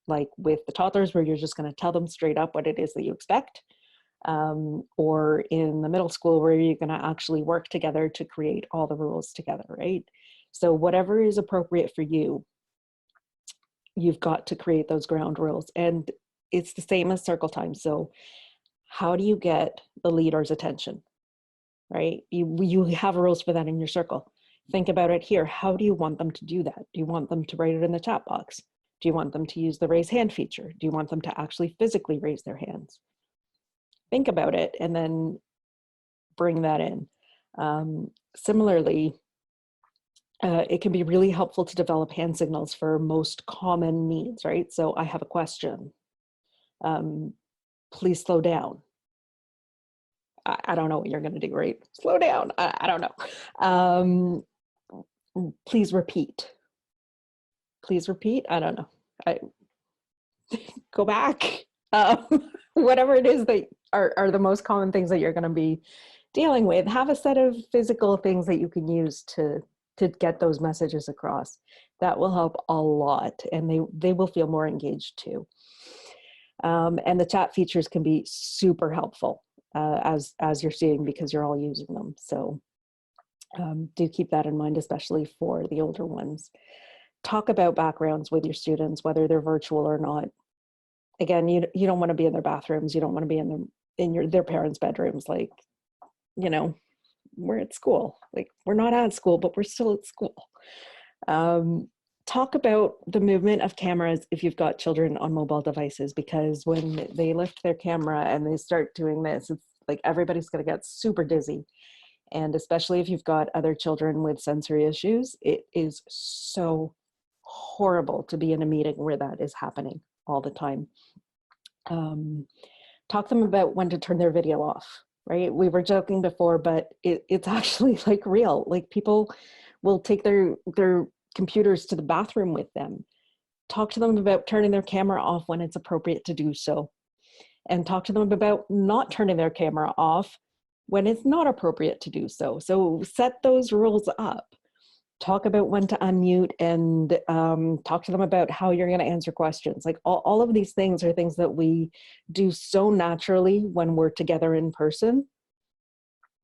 like with the toddlers where you're just going to tell them straight up what it is that you expect, or in the middle school where you're going to actually work together to create all the rules together, right? So whatever is appropriate for you, you've got to create those ground rules. And it's the same as circle time. So how do you get the leader's attention, right? You have rules for that in your circle. Think about it here. How do you want them to do that? Do you want them to write it in the chat box? Do you want them to use the raise hand feature? Do you want them to actually physically raise their hands? Think about it and then bring that in. Similarly, it can be really helpful to develop hand signals for most common needs, right? So I have a question. Please slow down. I don't know what you're going to do, right? Slow down. I don't know. Please repeat. Please repeat. I don't know. Go back. Whatever it is that are the most common things that you're going to be dealing with. Have a set of physical things that you can use to get those messages across. That will help a lot, and they will feel more engaged too. And the chat features can be super helpful as you're seeing, because you're all using them. So do keep that in mind, especially for the older ones. Talk about backgrounds with your students, whether they're virtual or not. Again, you don't want to be in their bathrooms. You don't want to be in their parents' bedrooms. Like, you know, we're at school. Like, we're not at school, but we're still at school. Talk about the movement of cameras if you've got children on mobile devices, because when they lift their camera and they start doing this, it's like everybody's going to get super dizzy. And especially if you've got other children with sensory issues, it is so horrible to be in a meeting where that is happening all the time. Talk to them about when to turn their video off, right? We were joking before, but it's actually like real. Like, people will take their computers to the bathroom with them. Talk to them about turning their camera off when it's appropriate to do so. And talk to them about not turning their camera off when it's not appropriate to do so. So set those rules up. Talk about when to unmute, and talk to them about how you're going to answer questions. Like, all of these things are things that we do so naturally when we're together in person,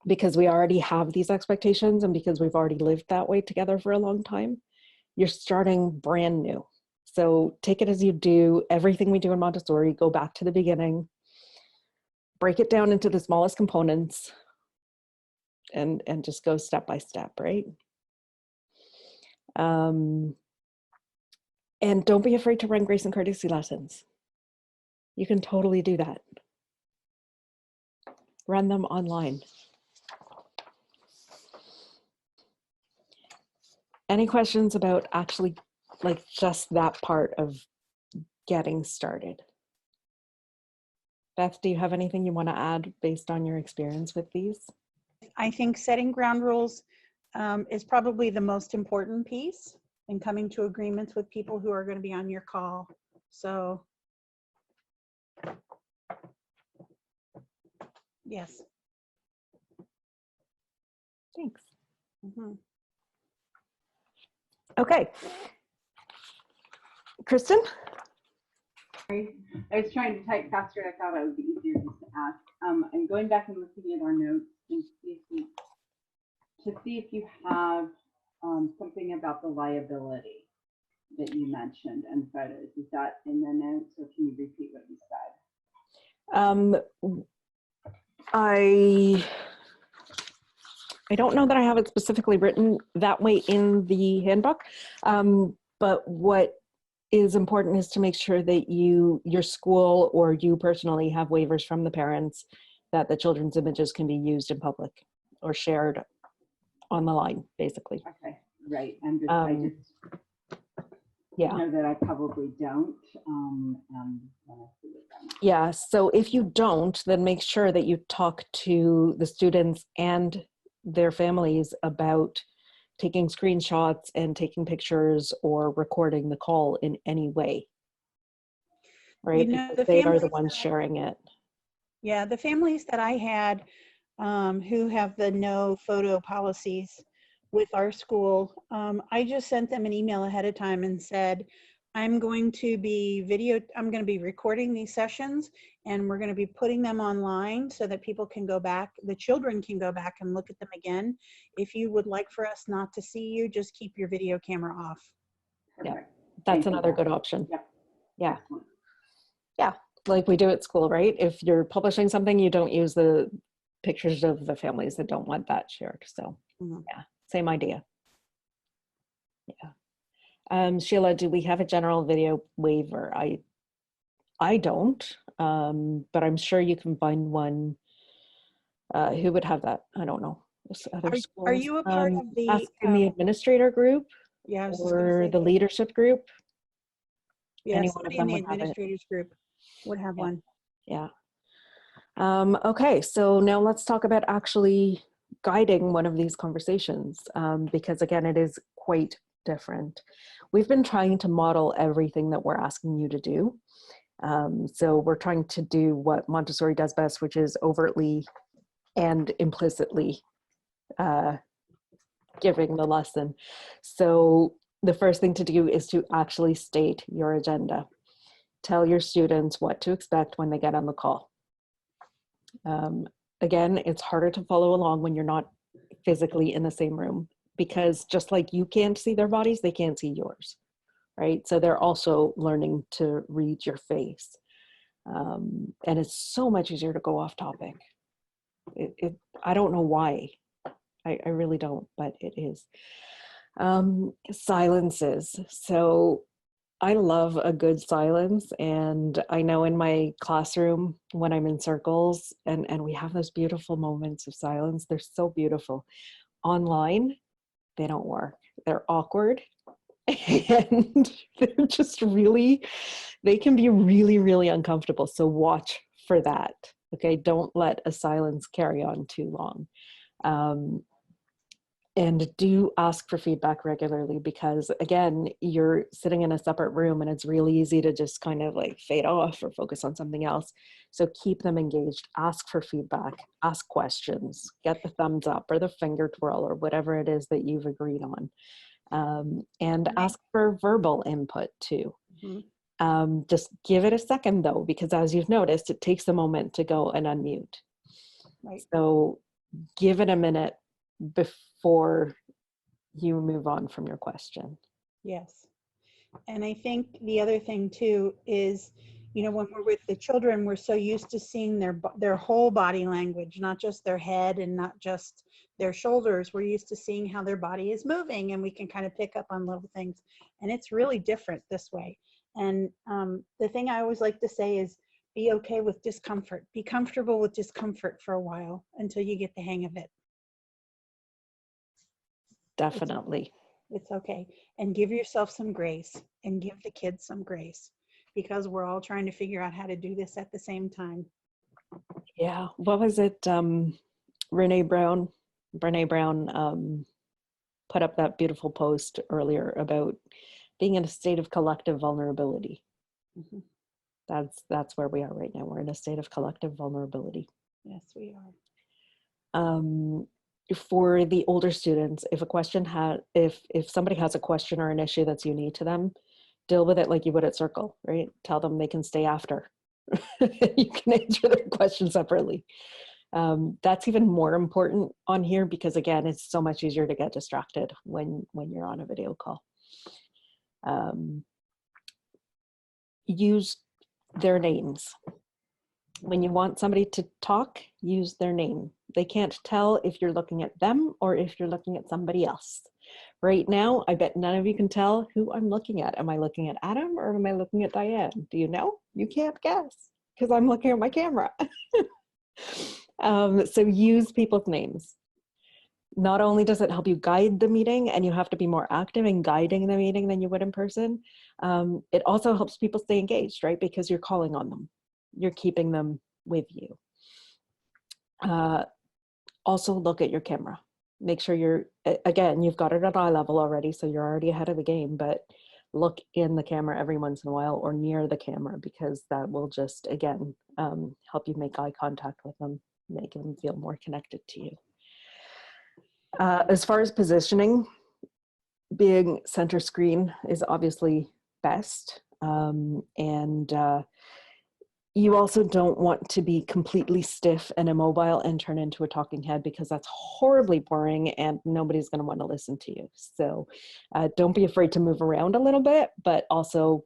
because we already have these expectations and because we've already lived that way together for a long time. You're starting brand new. So take it as you do everything we do in Montessori. Go back to the beginning, break it down into the smallest components, and just go step by step, right? And don't be afraid to run grace and courtesy lessons. You can totally do that. Run them online. Any questions about actually, like, just that part of getting started? Beth, do you have anything you want to add based on your experience with these? I think setting ground rules is probably the most important piece, and coming to agreements with people who are going to be on your call. So, yes. Thanks. Mhm. Okay. Kristen? I was trying to type faster. I thought it would be easier just to ask. I'm going back and looking at our notes and see if you have something about the liability that you mentioned and photos. Is that in the notes, or can you repeat what you said? I don't know that I have it specifically written that way in the handbook, but what is important is to make sure that your school or you personally have waivers from the parents that the children's images can be used in public or shared on the line, basically. Okay, right. Yeah. know that I probably don't. Yeah, so if you don't, then make sure that you talk to the students and their families about taking screenshots and taking pictures or recording the call in any way, right? You know, Because the they are the families ones sharing it. Yeah, the families that I had who have the no photo policies with our school, I just sent them an email ahead of time and said, I'm going to be recording these sessions, and we're going to be putting them online so that people can go back, the children can go back and look at them again. If you would like for us not to see you, just keep your video camera off. Yeah, that's another good option. Yep. Yeah. Yeah, like we do at school, right? If you're publishing something, you don't use the pictures of the families that don't want that shared. So yeah, same idea. Yeah. Sheila, do we have a general video waiver? I don't, but I'm sure you can find one. Who would have that? I don't know. Other schools. Are you a part of the ask in the administrator group? Yeah, I was just gonna or say the that. leadership group? Yeah, Any one of somebody in them the would have it. administrators group would have Yeah. one. Yeah. Okay, so now let's talk about actually guiding one of these conversations, because again, it is quite different. We've been trying to model everything that we're asking you to do. So we're trying to do what Montessori does best, which is overtly and implicitly giving the lesson. So the first thing to do is to actually state your agenda. Tell your students what to expect when they get on the call. Again, it's harder to follow along when you're not physically in the same room, because just like you can't see their bodies, they can't see yours, right? So they're also learning to read your face. And it's so much easier to go off topic. I don't know why. I really don't, but it is. Silences. So I love a good silence. And I know in my classroom, when I'm in circles and we have those beautiful moments of silence, they're so beautiful. Online, they don't work. They're awkward. And they're just really, they can be really, really uncomfortable. So watch for that. Okay. Don't let a silence carry on too long. And do ask for feedback regularly, because again, you're sitting in a separate room and it's really easy to just kind of like fade off or focus on something else. So keep them engaged, ask for feedback, ask questions, get the thumbs up or the finger twirl or whatever it is that you've agreed on. And ask for verbal input too. Just give it a second though, because as you've noticed, it takes a moment to go and unmute. Right. So give it a minute before you move on from your question. Yes. And I think the other thing too is, you know, when we're with the children, we're so used to seeing their whole body language, not just their head and not just their shoulders. We're used to seeing how their body is moving, and we can kind of pick up on little things. And it's really different this way. And the thing I always like to say is be okay with discomfort. Be comfortable with discomfort for a while until you get the hang of it. Definitely. It's okay. And give yourself some grace and give the kids some grace, because we're all trying to figure out how to do this at the same time. Yeah. What was it? Brene Brown put up that beautiful post earlier about being in a state of collective vulnerability. That's where we are right now. We're in a state of collective vulnerability. Yes, we are. For the older students, if somebody has a question or an issue that's unique to them, deal with it like you would at Circle, right? Tell them they can stay after. You can answer their question separately. That's even more important on here, because again, it's so much easier to get distracted when you're on a video call. Use their names. When you want somebody to talk, use their name. They can't tell if you're looking at them or if you're looking at somebody else. Right now, I bet none of you can tell who I'm looking at. Am I looking at Adam or am I looking at Diane? Do you know? You can't guess because I'm looking at my camera. So use people's names. Not only does it help you guide the meeting, and you have to be more active in guiding the meeting than you would in person, it also helps people stay engaged, right? Because you're calling on them. You're keeping them with you. Also look at your camera. Make sure again, you've got it at eye level already, so you're already ahead of the game, but look in the camera every once in a while or near the camera, because that will just, again, help you make eye contact with them, make them feel more connected to you. As far as positioning, being center screen is obviously best. And you also don't want to be completely stiff and immobile and turn into a talking head, because that's horribly boring and nobody's going to want to listen to you. So don't be afraid to move around a little bit, but also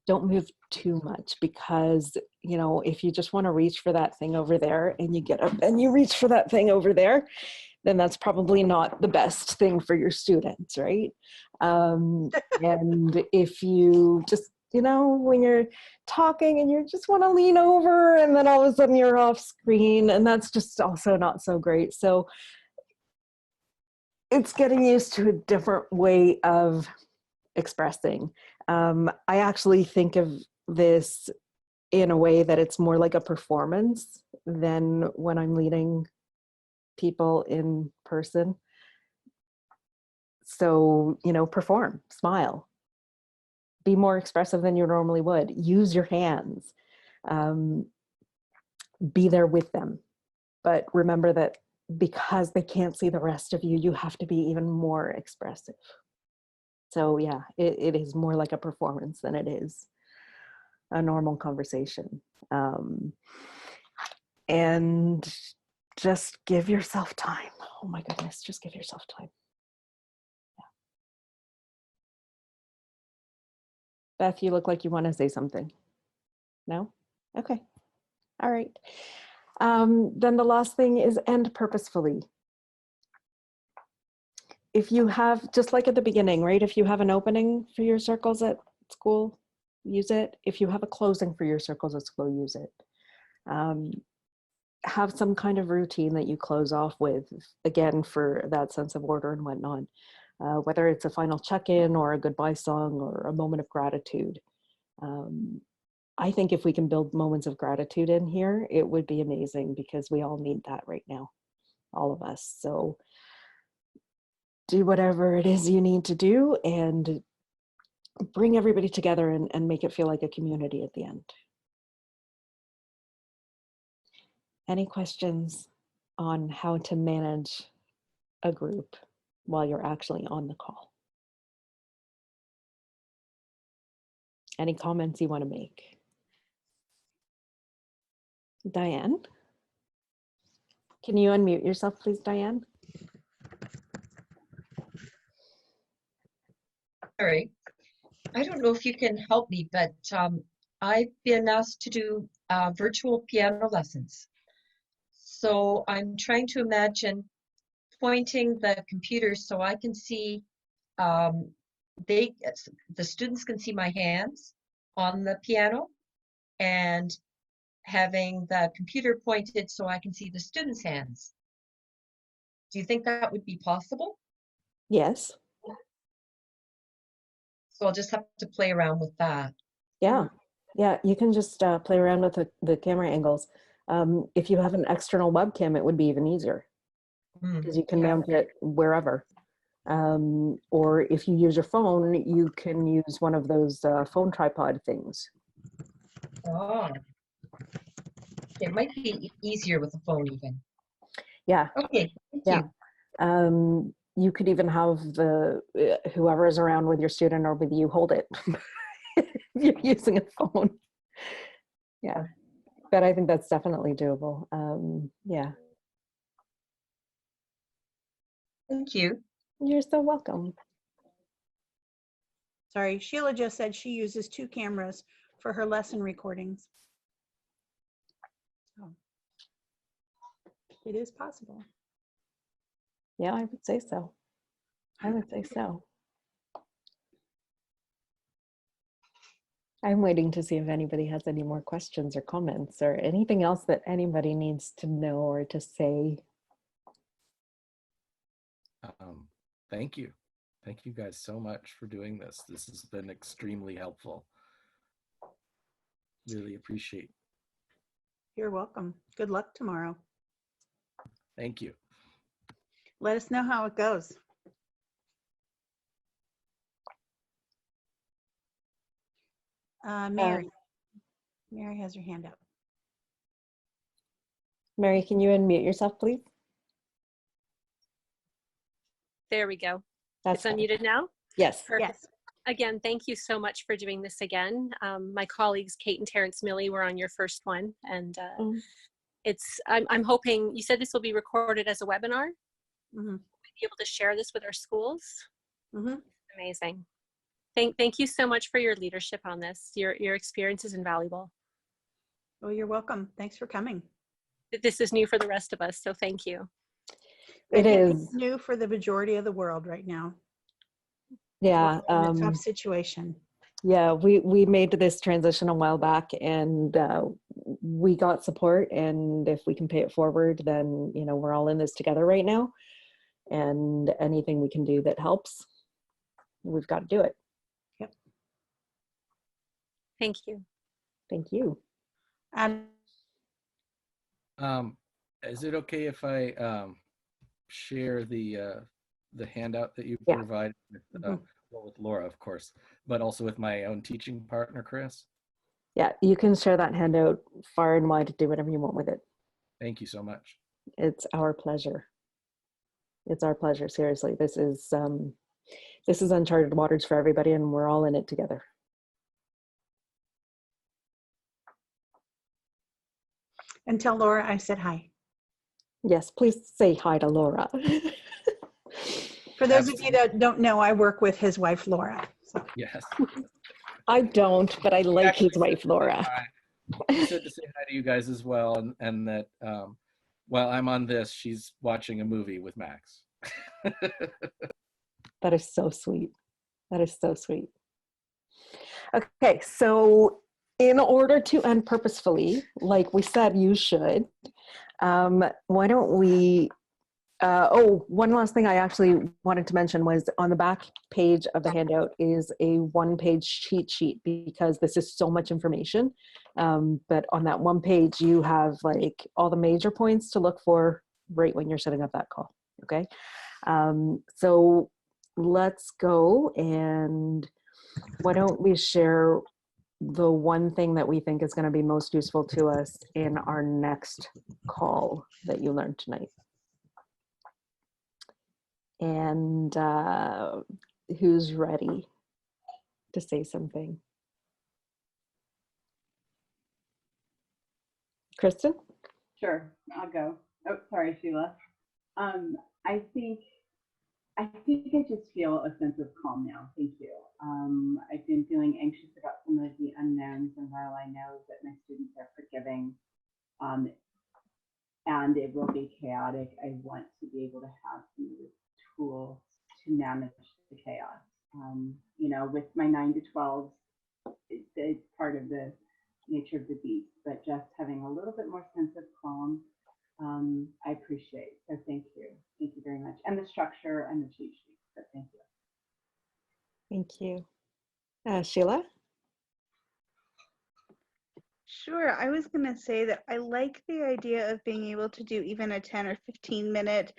don't move too much, because, you know, if you just want to reach for that thing over there and you get up and you reach for that thing over there, then that's probably not the best thing for your students, right? And if you just, you know, when you're talking and you just want to lean over and then all of a sudden you're off screen, and that's just also not so great. So it's getting used to a different way of expressing. I actually think of this in a way that it's more like a performance than when I'm leading people in person. So, you know, perform, smile, be more expressive than you normally would. Use your hands. Be there with them. But remember that because they can't see the rest of you, you have to be even more expressive. So yeah, it is more like a performance than it is a normal conversation. And just give yourself time. Oh my goodness, just give yourself time. Yeah. Beth, you look like you want to say something. No? Okay. All right. Then the last thing is end purposefully. If you have, just like at the beginning, right? If you have an opening for your circles at school, use it. If you have a closing for your circles at school, use it. Have some kind of routine that you close off with, again, for that sense of order and whatnot. Whether it's a final check-in or a goodbye song or a moment of gratitude. I think if we can build moments of gratitude in here, it would be amazing because we all need that right now, all of us. So do whatever it is you need to do and bring everybody together and make it feel like a community at the end. Any questions on how to manage a group while you're actually on the call? Any comments you want to make? Diane? Can you unmute yourself, please, Diane? Sorry. I don't know if you can help me, but I've been asked to do virtual piano lessons. So I'm trying to imagine pointing the computer so I can see, the students can see my hands on the piano, and having the computer pointed so I can see the students' hands. Do you think that would be possible? Yes. So I'll just have to play around with that. Yeah. Yeah, you can just play around with the camera angles. If you have an external webcam, it would be even easier because you can mount it wherever. Or if you use your phone, you can use one of those phone tripod things. Oh, it might be easier with the phone even. Yeah. Okay, thank Yeah. you. You could even have the whoever is around with your student or with you hold it if you're using a phone. Yeah, but I think that's definitely doable. Yeah. Thank you. You're so welcome. Sorry, Sheila just said she uses 2 cameras for her lesson recordings. So it is possible. Yeah, I would say so. I would say so. I'm waiting to see if anybody has any more questions or comments or anything else that anybody needs to know or to say. Thank you. Thank you guys so much for doing this. This has been extremely helpful. Really appreciate. You're welcome. Good luck tomorrow. Thank you. Let us know how it goes. Mary. Mary has her hand up. Mary, can you unmute yourself, please? There we go. That's It's unmuted now? Yes. Perfect. Yes. Again, thank you so much for doing this again. My colleagues, Kate and Terrence Milley, were on your first one. And I'm hoping, you said this will be recorded as a webinar. Mm-hmm. We'll be able to share this with our schools. Mm-hmm. Amazing. Thank you so much for your leadership on this. Your experience is invaluable. Well, you're welcome. Thanks for coming. This is new for the rest of us, so thank you. It is. It's new for the majority of the world right now. Yeah. We're in a tough situation. Yeah, we made this transition a while back and we got support, and if we can pay it forward, then, you know, we're all in this together right now, and anything we can do that helps, we've got to do it. Yep. Thank you. Thank you. And Is it okay if I share the handout that you Yeah. provided with well, with Laura, of course, but also with my own teaching partner, Chris. Yeah, you can share that handout far and wide to do whatever you want with it. Thank you so much. It's our pleasure. It's our pleasure. Seriously, this is uncharted waters for everybody, and we're all in it together. And tell Laura I said hi. Yes, please say hi to Laura. For those of you that don't know, I work with his wife, Laura. So. Yes. I don't, but I like his wife, Laura. She said to say hi to you guys as well, and that while I'm on this, she's watching a movie with Max. That is so sweet. That is so sweet. Okay, so in order to end purposefully, like we said you should, why don't we, one last thing I actually wanted to mention was on the back page of the handout is a one-page cheat sheet, because this is so much information. But on that one page, you have like all the major points to look for right when you're setting up that call, okay? So let's go, and why don't we share the one thing that we think is going to be most useful to us in our next call that you learned tonight. And who's ready to say something? Kristen? Sure, I'll go. Oh, sorry, Sheila. I think I just feel a sense of calm now. Thank you. I've been feeling anxious about some of the unknowns, and while I know that my students are forgiving, and it will be chaotic, I want to be able to have some of the tools to manage the chaos. You know, with my 9 to 12, it's part of the nature of the beast, but just having a little bit more sense of calm, I appreciate. So thank you. Thank you very much. And the structure and the cheat sheet, but thank you. Thank you. Sheila? Sure. I was going to say that I like the idea of being able to do even a 10 or 15 minute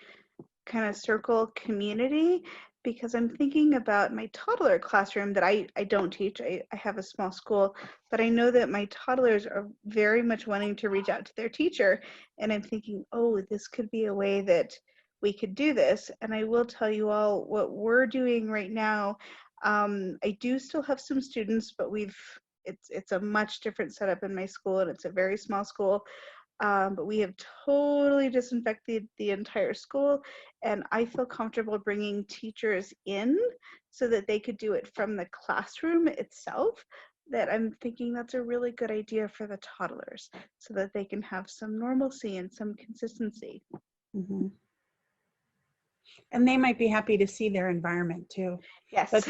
kind of circle community, because I'm thinking about my toddler classroom that I don't teach. I have a small school, but I know that my toddlers are very much wanting to reach out to their teacher. And I'm thinking, oh, this could be a way that we could do this. And I will tell you all what we're doing right now. I do still have some students, but it's a much different setup in my school, and it's a very small school. But we have totally disinfected the entire school, and I feel comfortable bringing teachers in so that they could do it from the classroom itself. That I'm thinking that's a really good idea for the toddlers, so that they can have some normalcy and some consistency. Mm-hmm. And they might be happy to see their environment too. Yes. But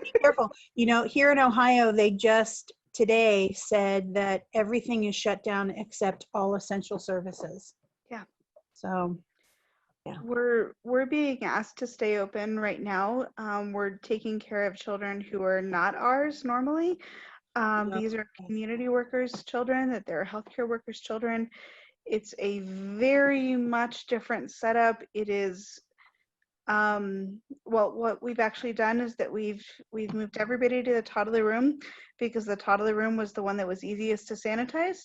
be careful. You know, here in Ohio, they just today said that everything is shut down except all essential services. Yeah. So, yeah. We're being asked to stay open right now. We're taking care of children who are not ours normally. These are community workers' children, that they're healthcare workers' children. It's a very much different setup. It is well, what we've actually done is that we've moved everybody to the toddler room, because the toddler room was the one that was easiest to sanitize.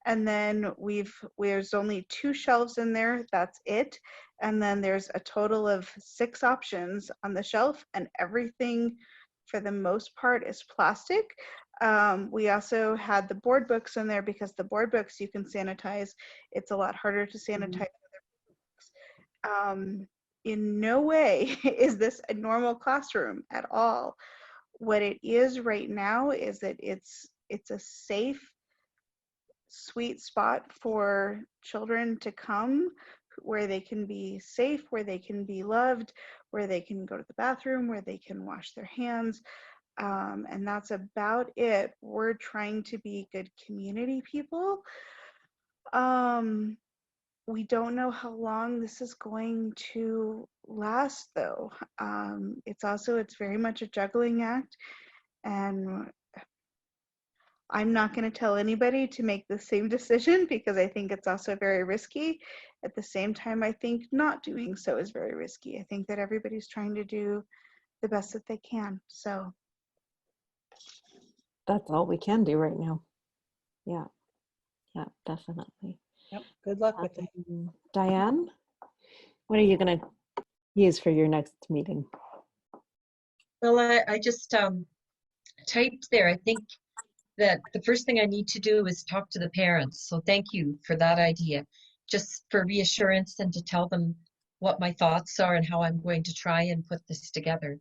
And then there's only 2 shelves in there, that's it. And then there's a total of 6 options on the shelf, and everything for the most part is plastic. We also had the board books in there, because the board books you can sanitize. It's a lot harder to sanitize other books. In no way is this a normal classroom at all. What it is right now is that it's a safe, sweet spot for children to come, where they can be safe, where they can be loved, where they can go to the bathroom, where they can wash their hands. And that's about it. We're trying to be good community people. We don't know how long this is going to last, though. It's very much a juggling act, and I'm not going to tell anybody to make the same decision, because I think it's also very risky. At the same time, I think not doing so is very risky. I think that everybody's trying to do the best that they can. So That's all we can do right now. Yeah. Yeah, definitely. Yep. Good luck with it. Diane, what are you going to use for your next meeting? Well, I just typed there. I think that the first thing I need to do is talk to the parents. So thank you for that idea, just for reassurance and to tell them what my thoughts are and how I'm going to try and put this together.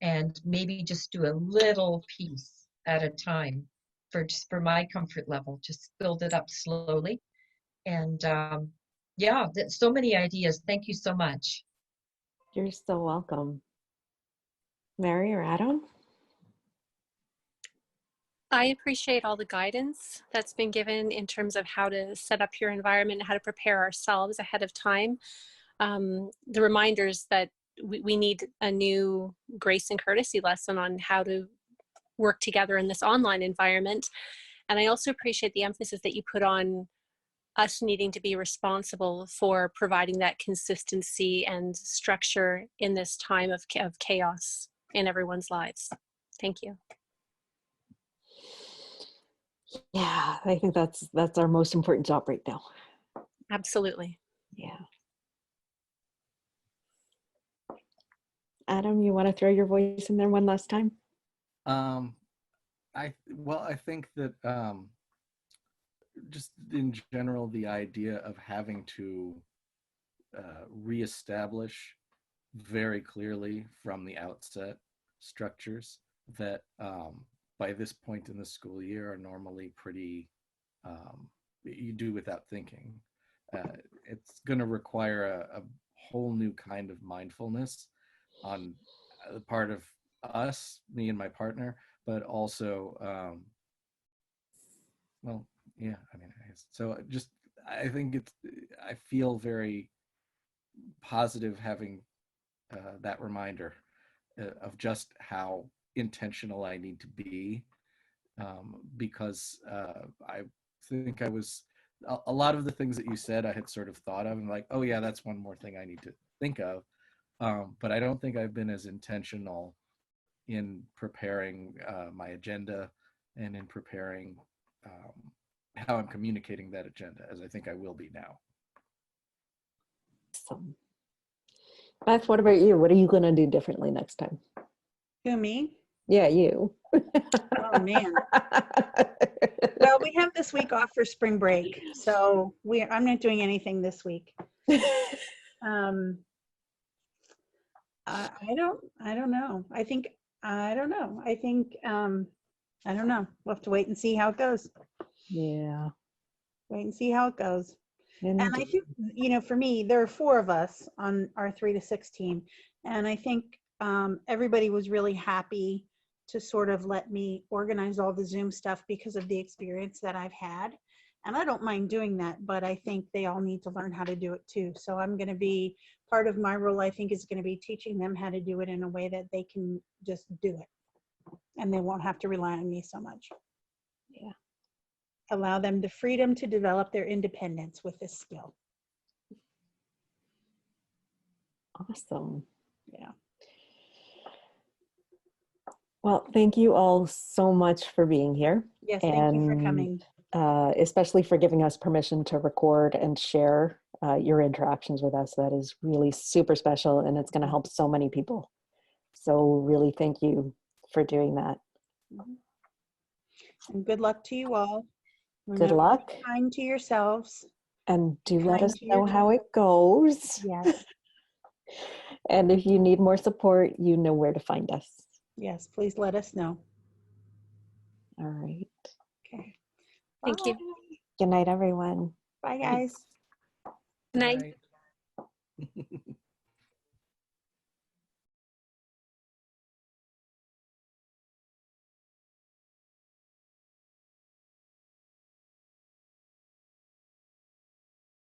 And maybe just do a little piece at a time for my comfort level, just build it up slowly. And yeah, so many ideas. Thank you so much. You're so welcome. Mary or Adam? I appreciate all the guidance that's been given in terms of how to set up your environment, how to prepare ourselves ahead of time. The reminders that we need a new grace and courtesy lesson on how to work together in this online environment. And I also appreciate the emphasis that you put on us needing to be responsible for providing that consistency and structure in this time of chaos in everyone's lives. Thank you. Yeah, I think that's our most important job right now. Absolutely. Yeah. Adam, you want to throw your voice in there one last time? I think that just in general, the idea of having to reestablish very clearly from the outset structures that by this point in the school year are normally pretty you do without thinking. It's going to require a whole new kind of mindfulness on the part of us, me and my partner, but also well, yeah, I mean, so just I think I feel very positive having that reminder of just how intentional I need to be, because I think I was a lot of the things that you said I had sort of thought of and like, oh yeah, that's one more thing I need to think of, but I don't think I've been as intentional in preparing my agenda and in preparing how I'm communicating that agenda as I think I will be now. Awesome. Beth, what about you? What are you going to do differently next time? Who, me? Yeah, you. Oh man. Well, we have this week off for spring break, so I'm not doing anything this week. I don't know. I don't know. I don't know. We'll have to wait and see how it goes. Yeah. Wait and see how it goes. And I Indeed. think, for me, there are 4 of us on our 3 to 6 team. And I think everybody was really happy to sort of let me organize all the Zoom stuff because of the experience that I've had. And I don't mind doing that, but I think they all need to learn how to do it too. So I'm going to be, part of my role, I think, is going to be teaching them how to do it in a way that they can just do it. And they won't have to rely on me so much. Yeah. Allow them the freedom to develop their independence with this skill. Awesome. Yeah. Well, thank you all so much for being here. Yes, thank you for coming. Especially for giving us permission to record and share your interactions with us. That is really super special, and it's going to help so many people. So really thank you for doing that. And good luck to you all. Good luck. Be kind to yourselves. And do let Kind us to your know how it goes. Yes. And if you need more support, you know where to find us. Yes, please let us know. All right. Okay. Thank you. Good night, everyone. Bye, guys. Good night. Right.